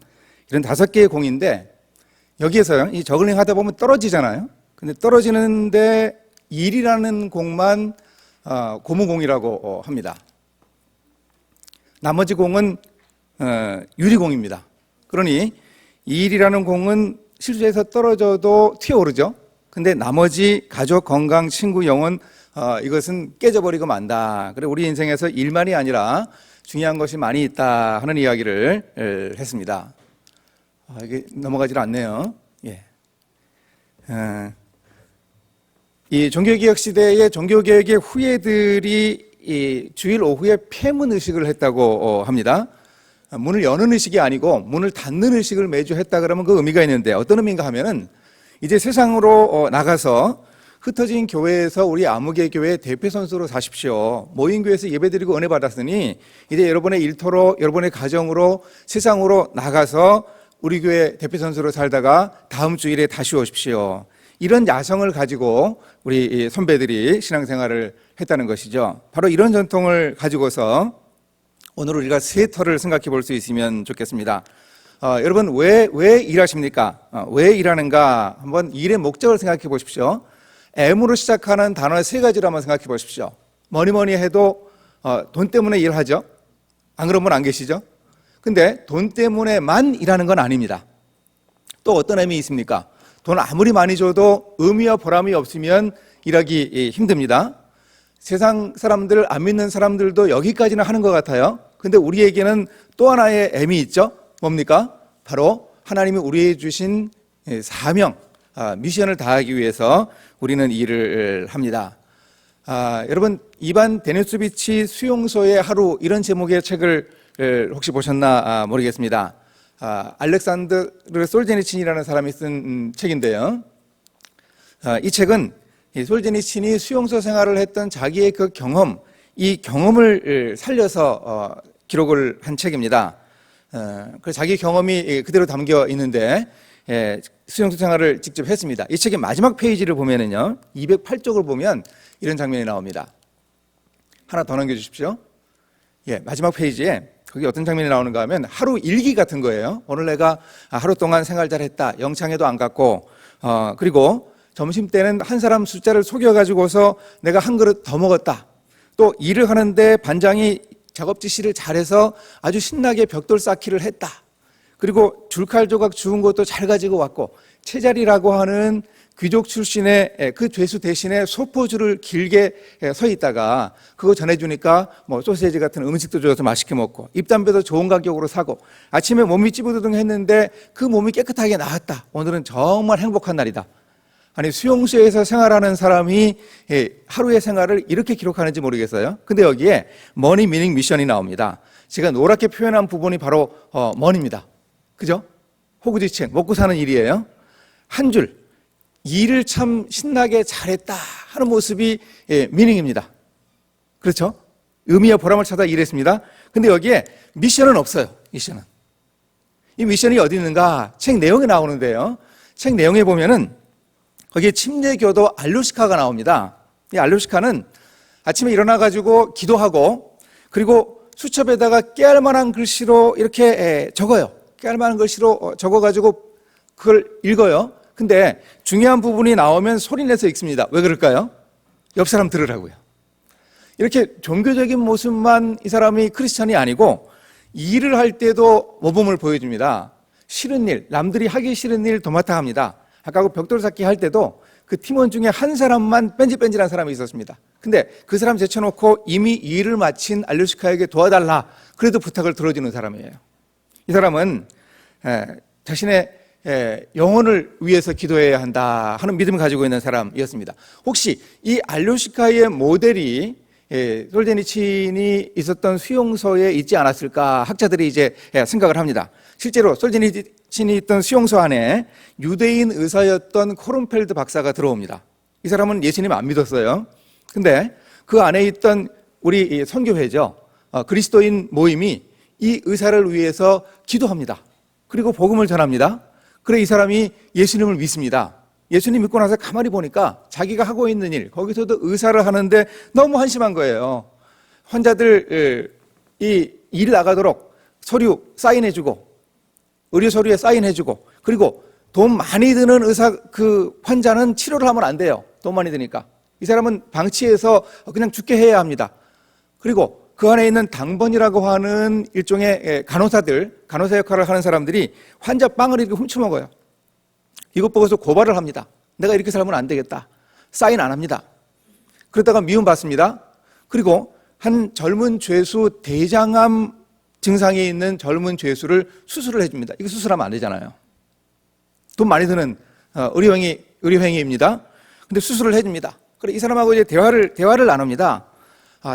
Q: 이런 5개의 공인데 여기에서요, 이 저글링 하다 보면 떨어지잖아요. 근데 떨어지는데 일이라는 공만 고무공이라고 합니다. 나머지 공은 유리공입니다. 그러니 일이라는 공은 실수해서 떨어져도 튀어오르죠. 근데 나머지 가족, 건강, 친구, 영혼 이것은 깨져버리고 만다. 그래 우리 인생에서 일만이 아니라 중요한 것이 많이 있다 하는 이야기를 했습니다. 이게 넘어가질 않네요. 예. 이 종교개혁 시대의 종교개혁의 후예들이 이 주일 오후에 폐문 의식을 했다고 합니다. 문을 여는 의식이 아니고 문을 닫는 의식을 매주 했다 그러면 그 의미가 있는데 어떤 의미인가 하면은 이제 세상으로 나가서 흩어진 교회에서 우리 아무개 교회의 대표 선수로 사십시오. 모인 교회에서 예배드리고 은혜 받았으니 이제 여러분의 일터로 여러분의 가정으로 세상으로 나가서 우리 교회 대표 선수로 살다가 다음 주일에 다시 오십시오. 이런 야성을 가지고 우리 선배들이 신앙생활을 했다는 것이죠. 바로 이런 전통을 가지고서 오늘 우리가 세터를 생각해 볼 수 있으면 좋겠습니다. 여러분 왜 일하십니까? 왜 일하는가? 한번 일의 목적을 생각해 보십시오. M으로 시작하는 단어 3가지로 한번 생각해 보십시오. 뭐니 해도 돈 때문에 일하죠. 안 그런 분 안 계시죠? 근데 돈 때문에만 일하는 건 아닙니다. 또 어떤 의미 있습니까? 돈 아무리 많이 줘도 의미와 보람이 없으면 일하기 힘듭니다. 세상 사람들, 안 믿는 사람들도 여기까지는 하는 것 같아요. 근데 우리에게는 또 하나의 M이 있죠. 뭡니까? 바로 하나님이 우리에게 주신 사명, 미션을 다하기 위해서 우리는 일을 합니다. 여러분 이반 데니스비치 수용소의 하루 이런 제목의 책을 혹시 보셨나 모르겠습니다. 알렉산드르 솔제니친이라는 사람이 쓴 책인데요. 이 책은 솔제니친이 수용소 생활을 했던 자기의 그 경험, 이 경험을 살려서 기록을 한 책입니다. 그 자기 경험이 그대로 담겨 있는데 수용소 생활을 직접 했습니다. 이 책의 마지막 페이지를 보면은요, 208쪽을 보면 이런 장면이 나옵니다. 하나 더 넘겨주십시오. 예, 마지막 페이지에 거기 어떤 장면이 나오는가 하면 하루 일기 같은 거예요. 오늘 내가 하루 동안 생활 잘했다. 영창에도 안 갔고, 그리고 점심 때는 한 사람 숫자를 속여가지고서 내가 한 그릇 더 먹었다. 또 일을 하는데 반장이 작업 지시를 잘해서 아주 신나게 벽돌 쌓기를 했다. 그리고 줄칼 조각 주운 것도 잘 가지고 왔고, 채자리라고 하는 귀족 출신의 그 죄수 대신에 소포줄을 길게 서 있다가 그거 전해주니까 뭐 소세지 같은 음식도 줘서 맛있게 먹고, 입담배도 좋은 가격으로 사고, 아침에 몸이 찌부드둥했는데 그 몸이 깨끗하게 나았다. 오늘은 정말 행복한 날이다. 아니, 수용소에서 생활하는 사람이 하루의 생활을 이렇게 기록하는지 모르겠어요. 근데 여기에 머니 미닝 미션이 나옵니다. 제가 노랗게 표현한 부분이 바로 머니입니다. 그죠? 호구지책, 먹고 사는 일이에요. 한 줄, 일을 참 신나게 잘했다 하는 모습이 미닝입니다. 그렇죠? 의미와 보람을 찾아 일했습니다. 근데 여기에 미션은 없어요. 미션은. 이 미션이 어디 있는가? 책 내용에 나오는데요. 책 내용에 보면은 거기에 침례교도 알루시카가 나옵니다. 이 알루시카는 아침에 일어나가지고 기도하고 그리고 수첩에다가 깨알만한 글씨로 이렇게 적어요. 깨알만한 글씨로 적어가지고 그걸 읽어요. 근데 중요한 부분이 나오면 소리내서 읽습니다. 왜 그럴까요? 옆 사람 들으라고요. 이렇게 종교적인 모습만 이 사람이 크리스찬이 아니고 일을 할 때도 모범을 보여줍니다. 싫은 일, 남들이 하기 싫은 일 도맡아 합니다. 아까 그 벽돌 쌓기 할 때도 그 팀원 중에 한 사람만 뺀질뺀질한 사람이 있었습니다. 근데 그 사람 제쳐놓고 이미 일을 마친 알루시카에게 도와달라. 그래도 부탁을 들어주는 사람이에요. 이 사람은 자신의 영혼을 위해서 기도해야 한다 하는 믿음을 가지고 있는 사람이었습니다. 혹시 이 알루시카의 모델이 솔제니친이 있었던 수용소에 있지 않았을까 학자들이 이제 생각을 합니다. 실제로 솔제니친이 있던 수용소 안에 유대인 의사였던 코른펠드 박사가 들어옵니다. 이 사람은 예수님 안 믿었어요. 근데 그 안에 있던 우리 선교회죠. 그리스도인 모임이 이 의사를 위해서 기도합니다. 그리고 복음을 전합니다. 그래 이 사람이 예수님을 믿습니다. 예수님 믿고 나서 가만히 보니까 자기가 하고 있는 일, 거기서도 의사를 하는데 너무 한심한 거예요. 환자들 이 일 나가도록 서류 사인해주고 의료 서류에 사인해주고 그리고 돈 많이 드는 의사 그 환자는 치료를 하면 안 돼요. 돈 많이 드니까. 이 사람은 방치해서 그냥 죽게 해야 합니다. 그리고 그 안에 있는 당번이라고 하는 일종의 간호사들, 간호사 역할을 하는 사람들이 환자 빵을 이렇게 훔쳐먹어요. 이것 보고서 고발을 합니다. 내가 이렇게 살면 안 되겠다. 사인 안 합니다. 그러다가 미움받습니다. 그리고 한 젊은 죄수 대장암 증상이 있는 젊은 죄수를 수술을 해줍니다. 이거 수술하면 안 되잖아요. 돈 많이 드는 의료행위입니다. 근데 수술을 해줍니다. 그래 이 사람하고 이제 대화를 나눕니다.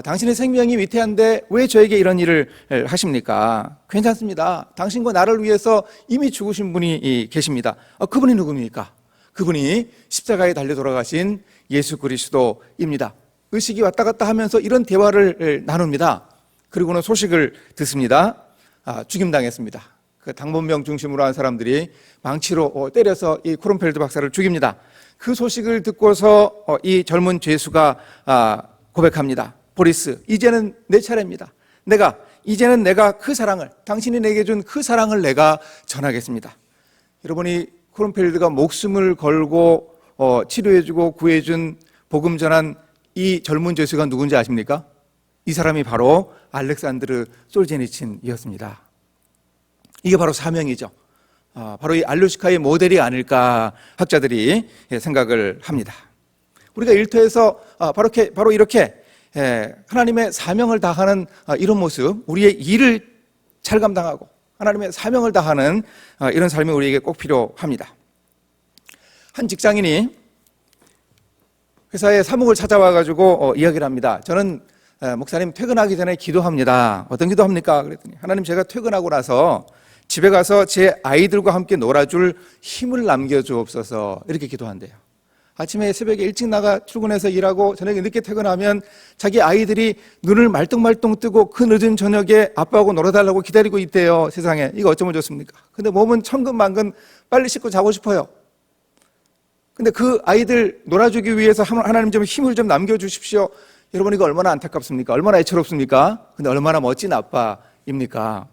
Q: 당신의 생명이 위태한데 왜 저에게 이런 일을 하십니까? 괜찮습니다. 당신과 나를 위해서 이미 죽으신 분이 계십니다. 그분이 누굽니까? 그분이 십자가에 달려 돌아가신 예수 그리스도입니다. 의식이 왔다 갔다 하면서 이런 대화를 나눕니다. 그리고는 소식을 듣습니다. 죽임당했습니다. 그 당번병 중심으로 한 사람들이 망치로 때려서 이 코른펠드 박사를 죽입니다. 그 소식을 듣고서 이 젊은 죄수가 고백합니다. 보리스, 이제는 내 차례입니다. 이제는 내가 그 사랑을, 당신이 내게 준 그 사랑을 내가 전하겠습니다. 여러분이 코른펠드가 목숨을 걸고 치료해주고 구해준 복음 전한 이 젊은 죄수가 누군지 아십니까? 이 사람이 바로 알렉산드르 솔제니친이었습니다. 이게 바로 사명이죠. 바로 이 알루시카의 모델이 아닐까 학자들이 생각을 합니다. 우리가 일터에서 바로 이렇게 하나님의 사명을 다하는 이런 모습, 우리의 일을 잘 감당하고 하나님의 사명을 다하는 이런 삶이 우리에게 꼭 필요합니다. 한 직장인이 회사에 사목을 찾아와가지고 이야기를 합니다. 저는 목사님 퇴근하기 전에 기도합니다. 어떤 기도합니까? 그랬더니 하나님 제가 퇴근하고 나서 집에 가서 제 아이들과 함께 놀아줄 힘을 남겨주옵소서 이렇게 기도한대요. 아침에 새벽에 일찍 나가 출근해서 일하고 저녁에 늦게 퇴근하면 자기 아이들이 눈을 말똥말똥 뜨고 그 늦은 저녁에 아빠하고 놀아달라고 기다리고 있대요. 세상에 이거 어쩌면 좋습니까? 근데 몸은 천근만근 빨리 씻고 자고 싶어요. 근데 그 아이들 놀아주기 위해서 하나님 좀 힘을 좀 남겨주십시오. 여러분 이거 얼마나 안타깝습니까? 얼마나 애처롭습니까? 근데 얼마나 멋진 아빠입니까?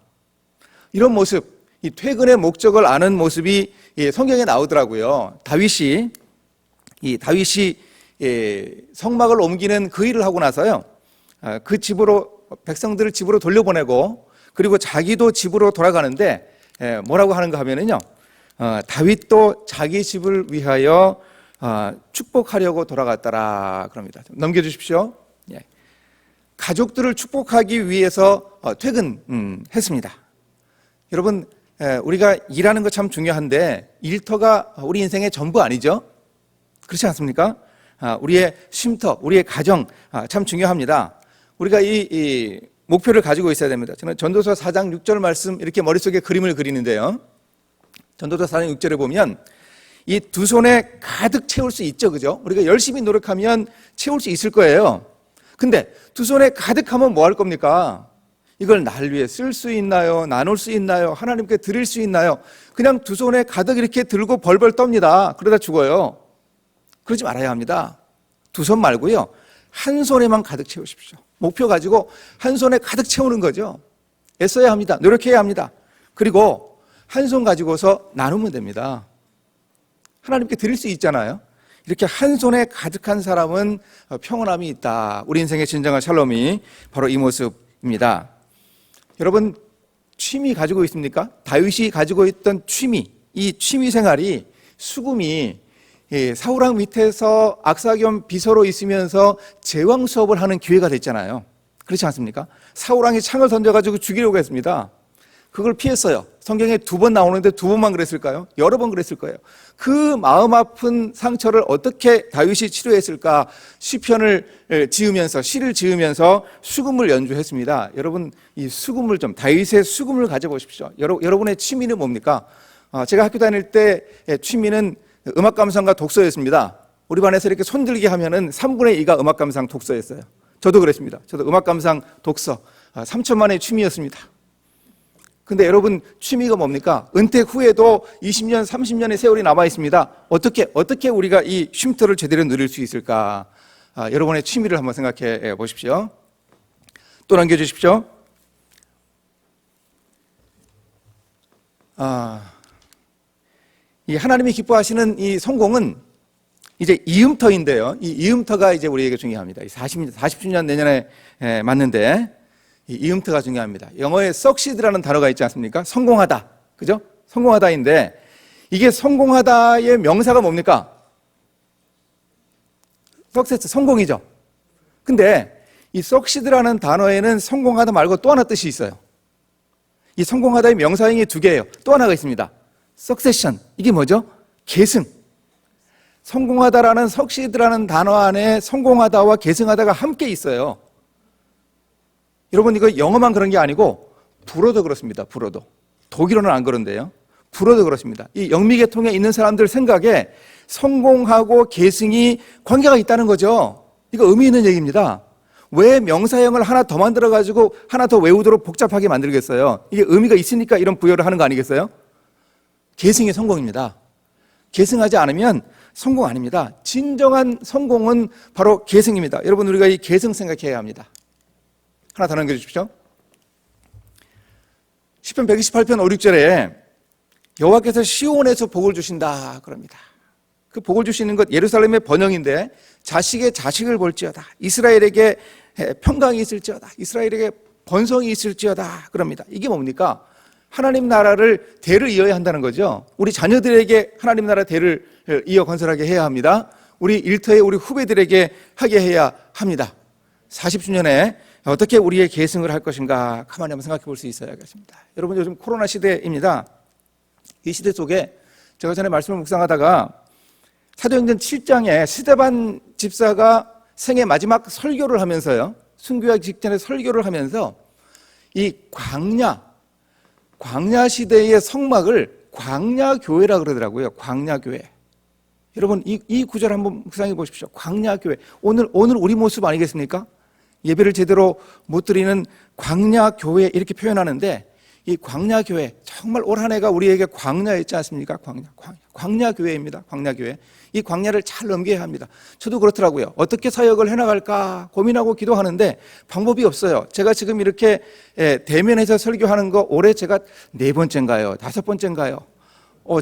Q: 이런 모습, 이 퇴근의 목적을 아는 모습이 성경에 나오더라고요. 다윗이 성막을 옮기는 그 일을 하고 나서요, 그 집으로 백성들을 집으로 돌려보내고 그리고 자기도 집으로 돌아가는데 뭐라고 하는가 하면은요, 다윗도 자기 집을 위하여 축복하려고 돌아갔더라 그럽니다. 좀 넘겨주십시오. 가족들을 축복하기 위해서 퇴근했습니다. 여러분 우리가 일하는 거 참 중요한데 일터가 우리 인생의 전부 아니죠? 그렇지 않습니까? 우리의 쉼터, 우리의 가정 참 중요합니다. 우리가 이 목표를 가지고 있어야 됩니다. 저는 전도서 4장 6절 말씀 이렇게 머릿속에 그림을 그리는데요. 전도서 4장 6절에 보면 이 두 손에 가득 채울 수 있죠. 그죠? 우리가 열심히 노력하면 채울 수 있을 거예요. 근데 두 손에 가득하면 뭐 할 겁니까? 이걸 날 위해 쓸 수 있나요? 나눌 수 있나요? 하나님께 드릴 수 있나요? 그냥 두 손에 가득 이렇게 들고 벌벌 떱니다. 그러다 죽어요. 그러지 말아야 합니다. 두 손 말고요. 한 손에만 가득 채우십시오. 목표 가지고 한 손에 가득 채우는 거죠. 애써야 합니다. 노력해야 합니다. 그리고 한 손 가지고서 나누면 됩니다. 하나님께 드릴 수 있잖아요. 이렇게 한 손에 가득한 사람은 평온함이 있다. 우리 인생의 진정한 샬롬이 바로 이 모습입니다. 여러분, 취미 가지고 있습니까? 다윗이 가지고 있던 취미, 이 취미 생활이 수금이 사울왕 밑에서 악사겸 비서로 있으면서 제왕 수업을 하는 기회가 됐잖아요. 그렇지 않습니까? 사울왕이 창을 던져가지고 죽이려고 했습니다. 그걸 피했어요. 성경에 2번 나오는데 2번만 그랬을까요? 여러 번 그랬을 거예요. 그 마음 아픈 상처를 어떻게 다윗이 치료했을까? 시편을 지으면서, 시를 지으면서 수금을 연주했습니다. 여러분, 이 수금을 좀, 다윗의 수금을 가져보십시오. 여러분의 취미는 뭡니까? 제가 학교 다닐 때 취미는 음악 감상과 독서였습니다. 우리 반에서 이렇게 손들기 하면은 3분의 2가 음악 감상 독서였어요. 저도 그랬습니다. 저도 음악 감상 독서 3천만의 취미였습니다. 근데 여러분, 취미가 뭡니까? 은퇴 후에도 20년, 30년의 세월이 남아 있습니다. 어떻게 우리가 이 쉼터를 제대로 누릴 수 있을까? 여러분의 취미를 한번 생각해 보십시오. 또 남겨주십시오. 이 하나님이 기뻐하시는 이 성공은 이제 이음터인데요. 이 이음터가 이제 우리에게 중요합니다. 40주년 내년에 맞는데 이 이음터가 중요합니다. 영어에 succeed라는 단어가 있지 않습니까? 성공하다. 그죠? 성공하다인데 이게 성공하다의 명사가 뭡니까? success, 성공이죠. 근데 이 succeed라는 단어에는 성공하다 말고 또 하나 뜻이 있어요. 이 성공하다의 명사형이 2개예요. 또 하나가 있습니다. succession. 이게 뭐죠? 계승. 성공하다라는 succeed라는 단어 안에 성공하다와 계승하다가 함께 있어요. 여러분, 이거 영어만 그런 게 아니고 불어도 그렇습니다. 불어도. 독일어는 안 그런데요. 불어도 그렇습니다. 이 영미계통에 있는 사람들 생각에 성공하고 계승이 관계가 있다는 거죠. 이거 의미 있는 얘기입니다. 왜 명사형을 하나 더 만들어가지고 하나 더 외우도록 복잡하게 만들겠어요? 이게 의미가 있으니까 이런 부여를 하는 거 아니겠어요? 계승이 성공입니다. 계승하지 않으면 성공 아닙니다. 진정한 성공은 바로 계승입니다. 여러분, 우리가 이 계승 생각해야 합니다. 하나 더 남겨주십시오. 시편 128편 5, 6절에 여호와께서 시온에서 복을 주신다 그럽니다. 그 복을 주시는 것 예루살렘의 번영인데 자식의 자식을 볼지어다. 이스라엘에게 평강이 있을지어다. 이스라엘에게 번성이 있을지어다 그럽니다. 이게 뭡니까? 하나님 나라를 대를 이어야 한다는 거죠. 우리 자녀들에게 하나님 나라 대를 이어 건설하게 해야 합니다. 우리 일터에 우리 후배들에게 하게 해야 합니다. 40주년에 어떻게 우리의 계승을 할 것인가 가만히 한번 생각해 볼 수 있어야겠습니다. 여러분, 요즘 코로나 시대입니다. 이 시대 속에 제가 전에 말씀을 묵상하다가 사도행전 7장에 스데반 집사가 생애 마지막 설교를 하면서요, 순교하기 직전에 설교를 하면서 이 광야 시대의 성막을 광야교회라 그러더라고요. 광야교회. 여러분, 이 구절 한번 묵상해 보십시오. 광야교회. 오늘 우리 모습 아니겠습니까? 예배를 제대로 못 드리는 광야교회 이렇게 표현하는데, 이 광야교회, 정말 올 한 해가 우리에게 광야였지 않습니까? 광야교회입니다. 광야교회. 이 광야를 잘 넘겨야 합니다. 저도 그렇더라고요. 어떻게 사역을 해나갈까 고민하고 기도하는데 방법이 없어요. 제가 지금 이렇게 대면에서 설교하는 거 올해 제가 4번째인가요? 5번째인가요?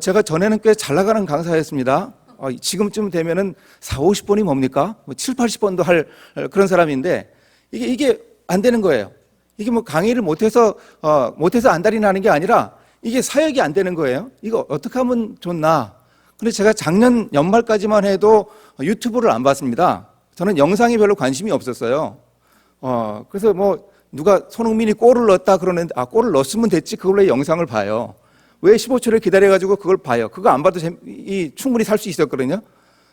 Q: 제가 전에는 꽤 잘 나가는 강사였습니다. 지금쯤 되면은 40, 50번이 뭡니까? 7, 80번도 할 그런 사람인데 이게 안 되는 거예요. 이게 뭐 강의를 못해서 안달이 나는 게 아니라 이게 사역이 안 되는 거예요. 이거 어떻게 하면 좋나? 근데 제가 작년 연말까지만 해도 유튜브를 안 봤습니다. 저는 영상에 별로 관심이 없었어요. 그래서 뭐 누가 손흥민이 골을 넣었다 그러는데 골을 넣었으면 됐지 그걸 왜 영상을 봐요? 왜 15초를 기다려가지고 그걸 봐요? 그거 안 봐도 충분히 살 수 있었거든요.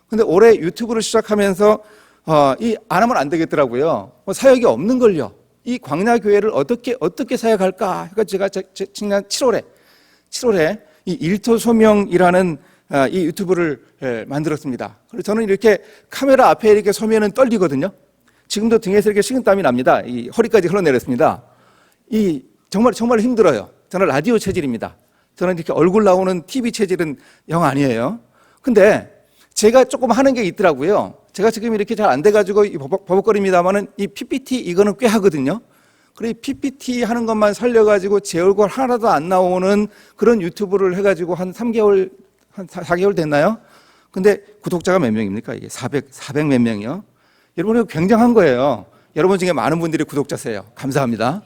Q: 근데 올해 유튜브를 시작하면서 안 하면 안 되겠더라고요. 사역이 없는 걸요. 이 광야교회를 어떻게 사역할까? 그러니까 제가 지난 7월에 이 일터소명이라는 이 유튜브를 만들었습니다. 그리고 저는 이렇게 카메라 앞에 이렇게 서면은 떨리거든요. 지금도 등에서 이렇게 식은땀이 납니다. 이 허리까지 흘러내렸습니다. 이 정말 힘들어요. 저는 라디오 체질입니다. 저는 이렇게 얼굴 나오는 TV 체질은 영 아니에요. 근데 제가 조금 하는 게 있더라고요. 제가 지금 이렇게 잘 안 돼가지고 버벅거립니다만은 이 PPT 이거는 꽤 하거든요. 그래 PPT 하는 것만 살려가지고 제 얼굴 하나도 안 나오는 그런 유튜브를 해가지고 한 3개월, 한 4개월 됐나요? 근데 구독자가 몇 명입니까? 이게 400 몇 명이요? 여러분 이거 굉장한 거예요. 여러분 중에 많은 분들이 구독자세요. 감사합니다.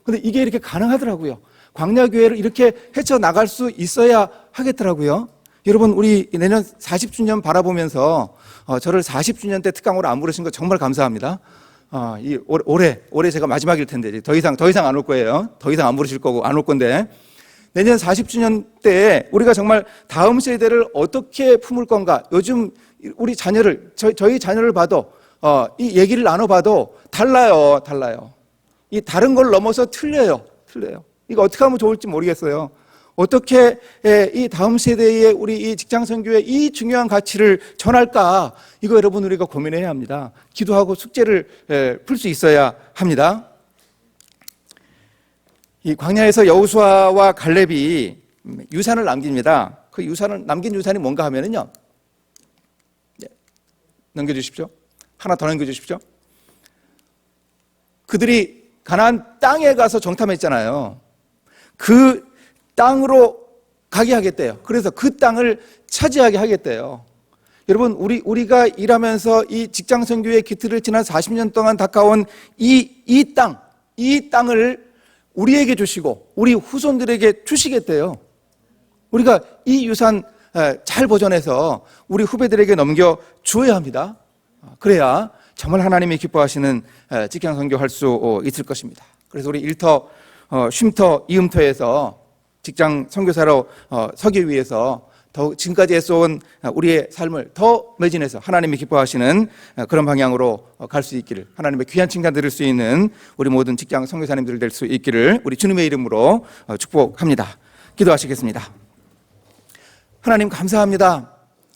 Q: 근데 이게 이렇게 가능하더라고요. 광야교회를 이렇게 헤쳐나갈 수 있어야 하겠더라고요. 여러분 우리 내년 40주년 바라보면서 저를 40주년 때 특강으로 안 부르신 거 정말 감사합니다. 올해 제가 마지막일 텐데 더 이상 안 올 거예요. 더 이상 안 부르실 거고 안 올 건데 내년 40주년 때 우리가 정말 다음 세대를 어떻게 품을 건가. 요즘 우리 자녀를 저희 자녀를 봐도 이 얘기를 나눠봐도 달라요. 이 다른 걸 넘어서 틀려요. 이거 어떻게 하면 좋을지 모르겠어요. 어떻게 이 다음 세대에 우리 이 직장 선교의 이 중요한 가치를 전할까? 이거 여러분 우리가 고민해야 합니다. 기도하고 숙제를 풀 수 있어야 합니다. 이 광야에서 여호수아와 갈렙이 유산을 남깁니다. 그 남긴 유산이 뭔가 하면은요. 넘겨주십시오. 하나 더 넘겨주십시오. 그들이 가나안 땅에 가서 정탐했잖아요. 그 땅으로 가게 하겠대요. 그래서 그 땅을 차지하게 하겠대요. 여러분 우리가 일하면서 이 직장 선교의 기틀을 지난 40년 동안 닦아온 이 땅을 우리에게 주시고 우리 후손들에게 주시겠대요. 우리가 이 유산 잘 보존해서 우리 후배들에게 넘겨 주어야 합니다. 그래야 정말 하나님이 기뻐하시는 직장 선교할 수 있을 것입니다. 그래서 우리 1터, 쉼터, 이음터에서 직장 선교사로 서기 위해서 더욱 지금까지 애써온 우리의 삶을 더 매진해서 하나님이 기뻐하시는 그런 방향으로 갈 수 있기를, 하나님의 귀한 칭찬 들을 수 있는 우리 모든 직장 선교사님들 될 수 있기를 우리 주님의 이름으로 축복합니다. 기도하시겠습니다. 하나님 감사합니다.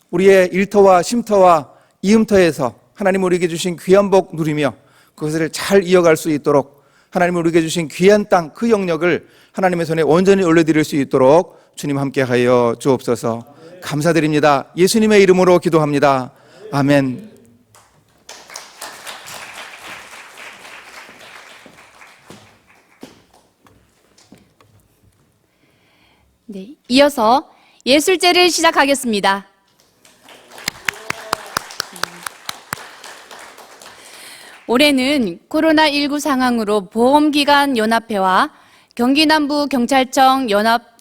Q: 우리의 1터와 쉼터와 이음터에서 하나님 우리에게 주신 귀한 복 누리며 그것을 잘 이어갈 수 있도록 하나님 우리에게 주신 귀한 땅 그 영역을 하나님의 손에 온전히 올려드릴 수 있도록 주님 함께하여 주옵소서. 감사드립니다. 예수님의 이름으로 기도합니다. 아멘.
L: 네, 이어서 예술제를 시작하겠습니다. 올해는 코로나19 상황으로 보험기관 연합회와 경기남부경찰청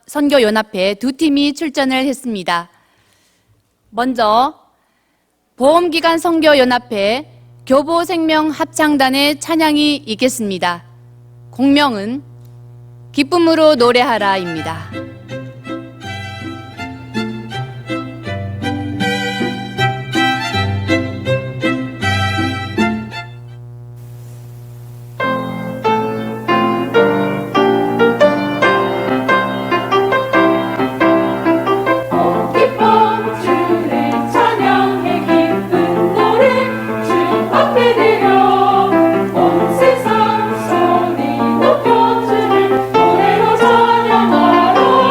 L: 선교연합회 두 팀이 출전을 했습니다. 먼저 보험기관 선교연합회 교보생명합창단의 찬양이 있겠습니다. 공명은 기쁨으로 노래하라입니다.
R: 세상 소리 높여 주를 노래로 찬양하라.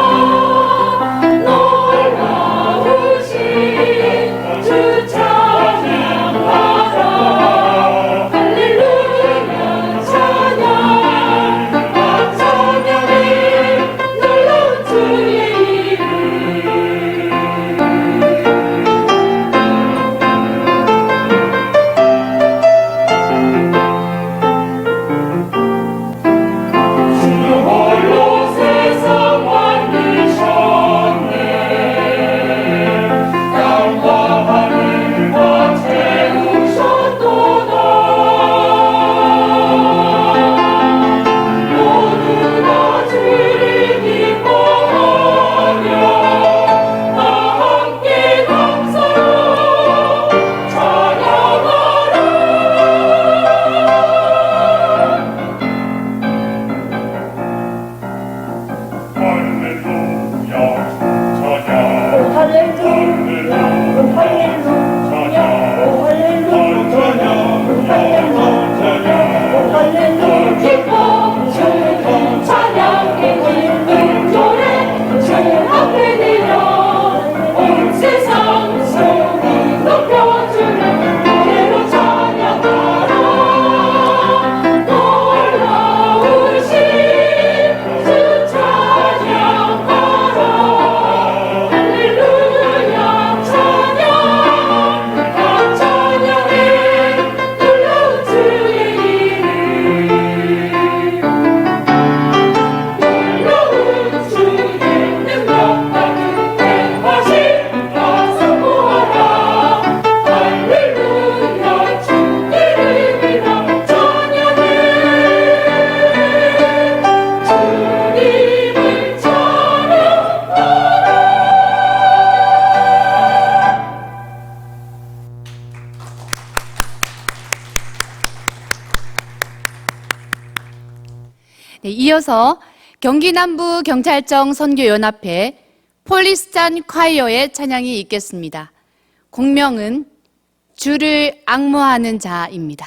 L: 네, 이어서 경기남부경찰청 선교연합회 폴리스탄 콰이어의 찬양이 있겠습니다. 공명은 주를 앙모하는 자입니다.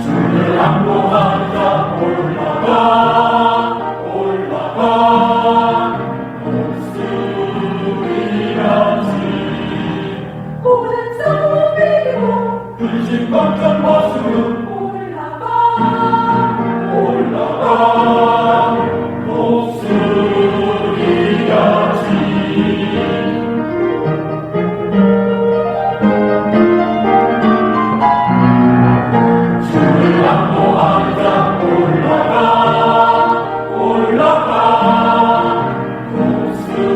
R: 주를 앙모하는 자 올라가 올라가 목소리같이 모든 싸움 이기고 근심걱정 벗으며 올라가 올라가 목소리같이 주를 앙모하는 자 올라가 올라가 목소리같이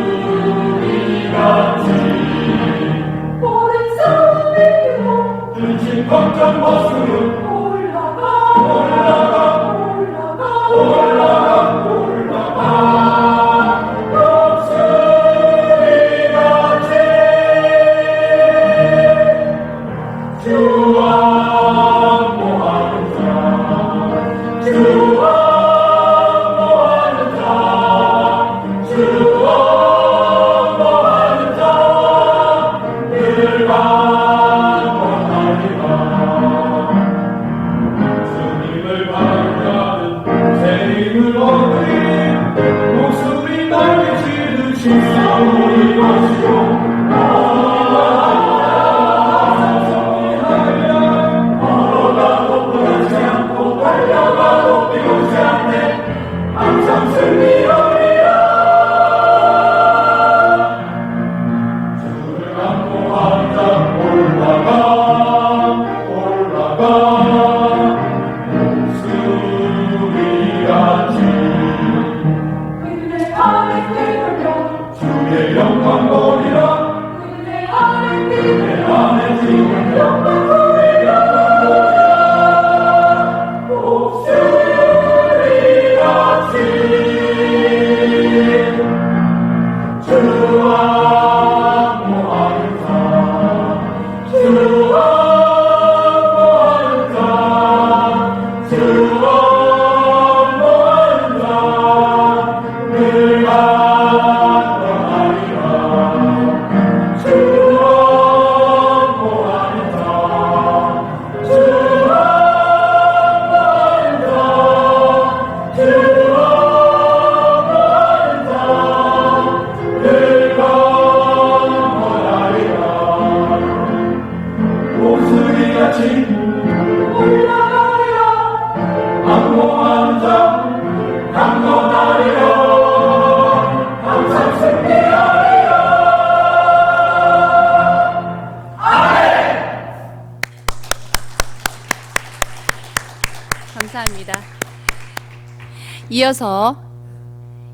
R: 모든 싸움 이기고 근심 걱정 벗으며 올라가 올라가 올라가 올라가 목소리같이 주와
L: 감사합니다. 이어서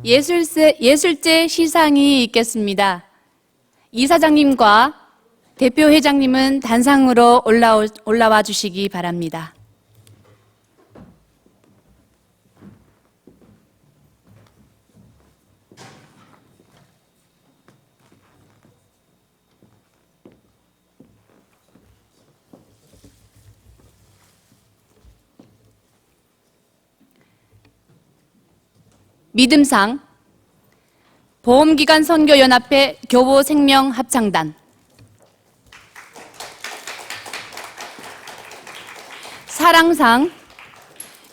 L: 예술제 시상이 있겠습니다. 이사장님과 대표회장님은 단상으로 올라와 주시기 바랍니다. 믿음상 보험기관 선교연합회 교보생명합창단, 사랑상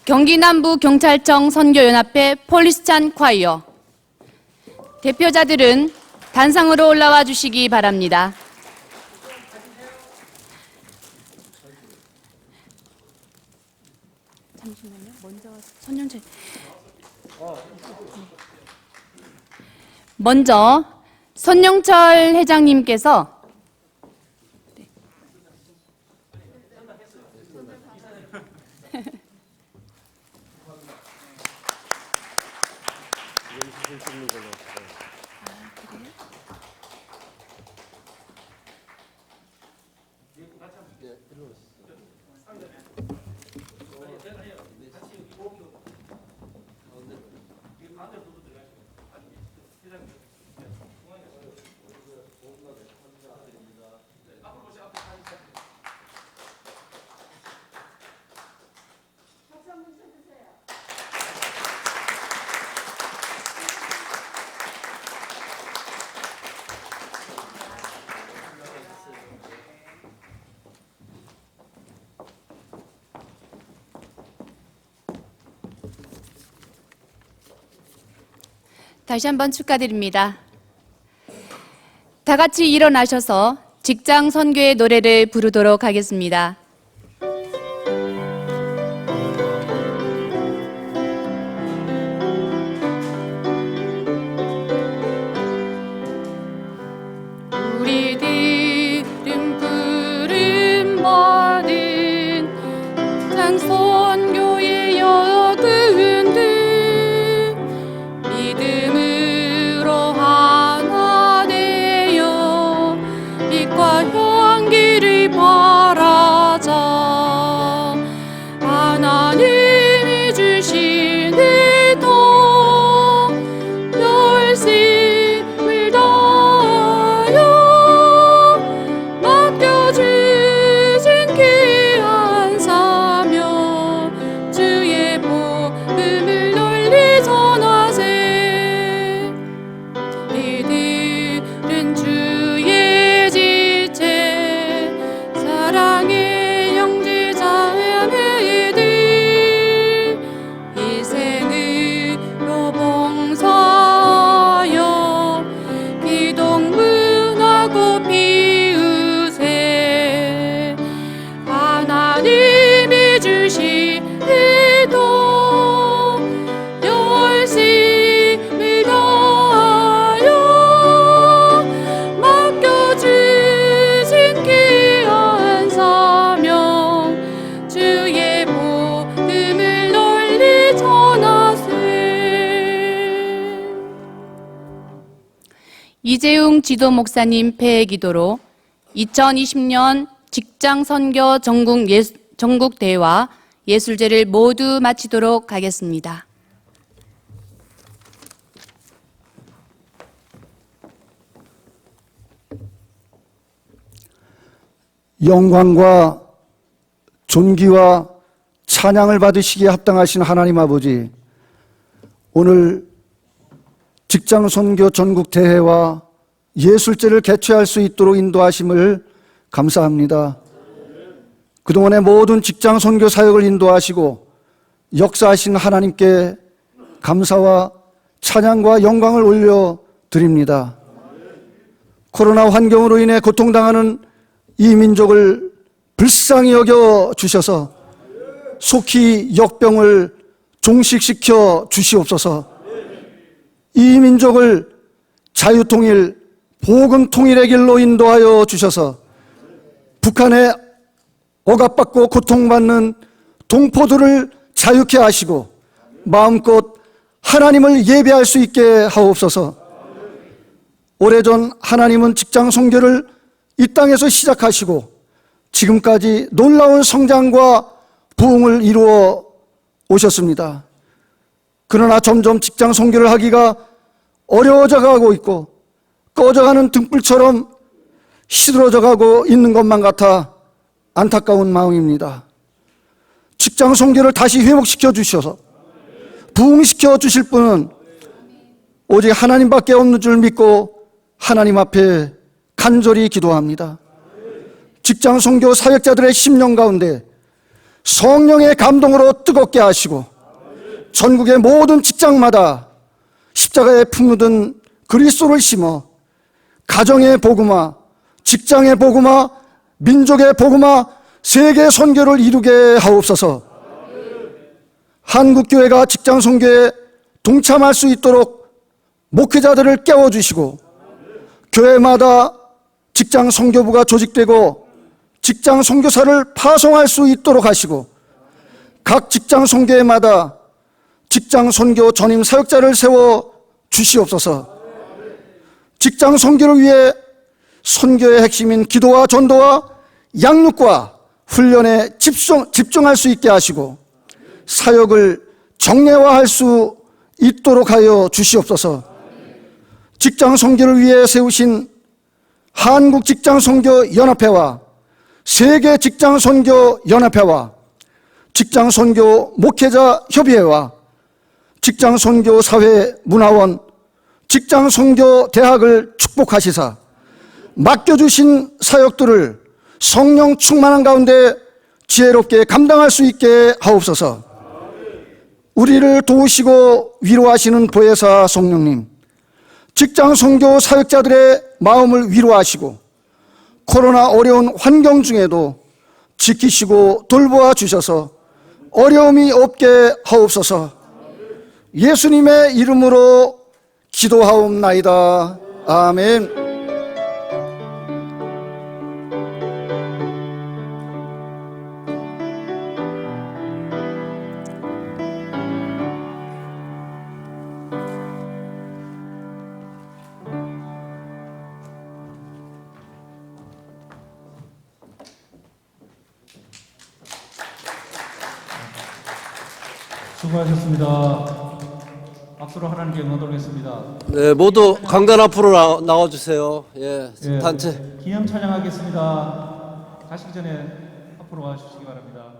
L: 경기남부경찰청 선교연합회 폴리스탄 콰이어, 대표자들은 단상으로 올라와 주시기 바랍니다. 잠시만요. 먼저 손영철. 먼저 손영철 회장님께서 다시 한번 축하드립니다. 다 같이 일어나셔서 직장 선교의 노래를 부르도록 하겠습니다. 우리들은 부름 받은 장선교의 여군들 믿음으로 하나 되어 빛과 향기를 바라자. 하나님이 주신 더 열심을 다하여 맡겨주신 귀한 사명 주의 복음을 널리 전하세. 이들은 주의 지체 사랑의 형제자매들 희생으로 봉사하여 기동문하고 피우세. 하나님이 주신 더 열심을 다하여 맡겨주신 귀한 사명 주의 복음을 널리 전하세. 이재웅 지도 목사님 폐회 기도로 2020년 직장 선교 전국 대회와 예술제를 모두 마치도록 하겠습니다.
D: 영광과 존귀와 찬양을 받으시기에 합당하신 하나님 아버지, 오늘 직장 선교 전국 대회와 예술제를 개최할 수 있도록 인도하심을 감사합니다. 그동안의 모든 직장 선교 사역을 인도하시고 역사하신 하나님께 감사와 찬양과 영광을 올려드립니다. 코로나 환경으로 인해 고통당하는 이 민족을 불쌍히 여겨 주셔서 속히 역병을 종식시켜 주시옵소서. 이 민족을 자유통일, 복음통일의 길로 인도하여 주셔서 북한에 억압받고 고통받는 동포들을 자유케 하시고 마음껏 하나님을 예배할 수 있게 하옵소서. 오래전 하나님은 직장 선교를 이 땅에서 시작하시고 지금까지 놀라운 성장과 부흥을 이루어 오셨습니다. 그러나 점점 직장 선교를 하기가 어려워져 가고 있고 꺼져가는 등불처럼 시들어져 가고 있는 것만 같아 안타까운 마음입니다. 직장 선교를 다시 회복시켜 주셔서 부흥시켜 주실 분은 오직 하나님밖에 없는 줄 믿고 하나님 앞에 간절히 기도합니다. 직장 선교 사역자들의 심령 가운데 성령의 감동으로 뜨겁게 하시고 전국의 모든 직장마다 십자가에 품 묻은 그리스도를 심어 가정의 복음화, 직장의 복음화, 민족의 복음화, 세계 선교를 이루게 하옵소서. 한국교회가 직장 선교에 동참할 수 있도록 목회자들을 깨워주시고 교회마다 직장 선교부가 조직되고 직장 선교사를 파송할 수 있도록 하시고 각 직장 선교회마다 직장 선교 전임 사역자를 세워 주시옵소서. 직장 선교를 위해 선교의 핵심인 기도와 전도와 양육과 훈련에 집중할 수 있게 하시고 사역을 정례화할 수 있도록 하여 주시옵소서. 직장 선교를 위해 세우신 한국 직장 선교 연합회와 세계 직장 선교 연합회와 직장 선교 목회자 협의회와 직장 선교 사회 문화원, 직장 선교 대학을 축복하시사 맡겨주신 사역들을 성령 충만한 가운데 지혜롭게 감당할 수 있게 하옵소서. 우리를 도우시고 위로하시는 보혜사 성령님, 직장 선교 사역자들의 마음을 위로하시고 코로나 어려운 환경 중에도 지키시고 돌보아 주셔서 어려움이 없게 하옵소서. 예수님의 이름으로 기도하옵나이다. 아멘.
A: 수고하셨습니다. 박수로 하나님께 영광 돌리겠습니다.
B: 네, 모두 강단 앞으로 나와주세요. 예, 단체.
A: 기념 촬영하겠습니다. 가시기 전에 앞으로 와주시기 바랍니다.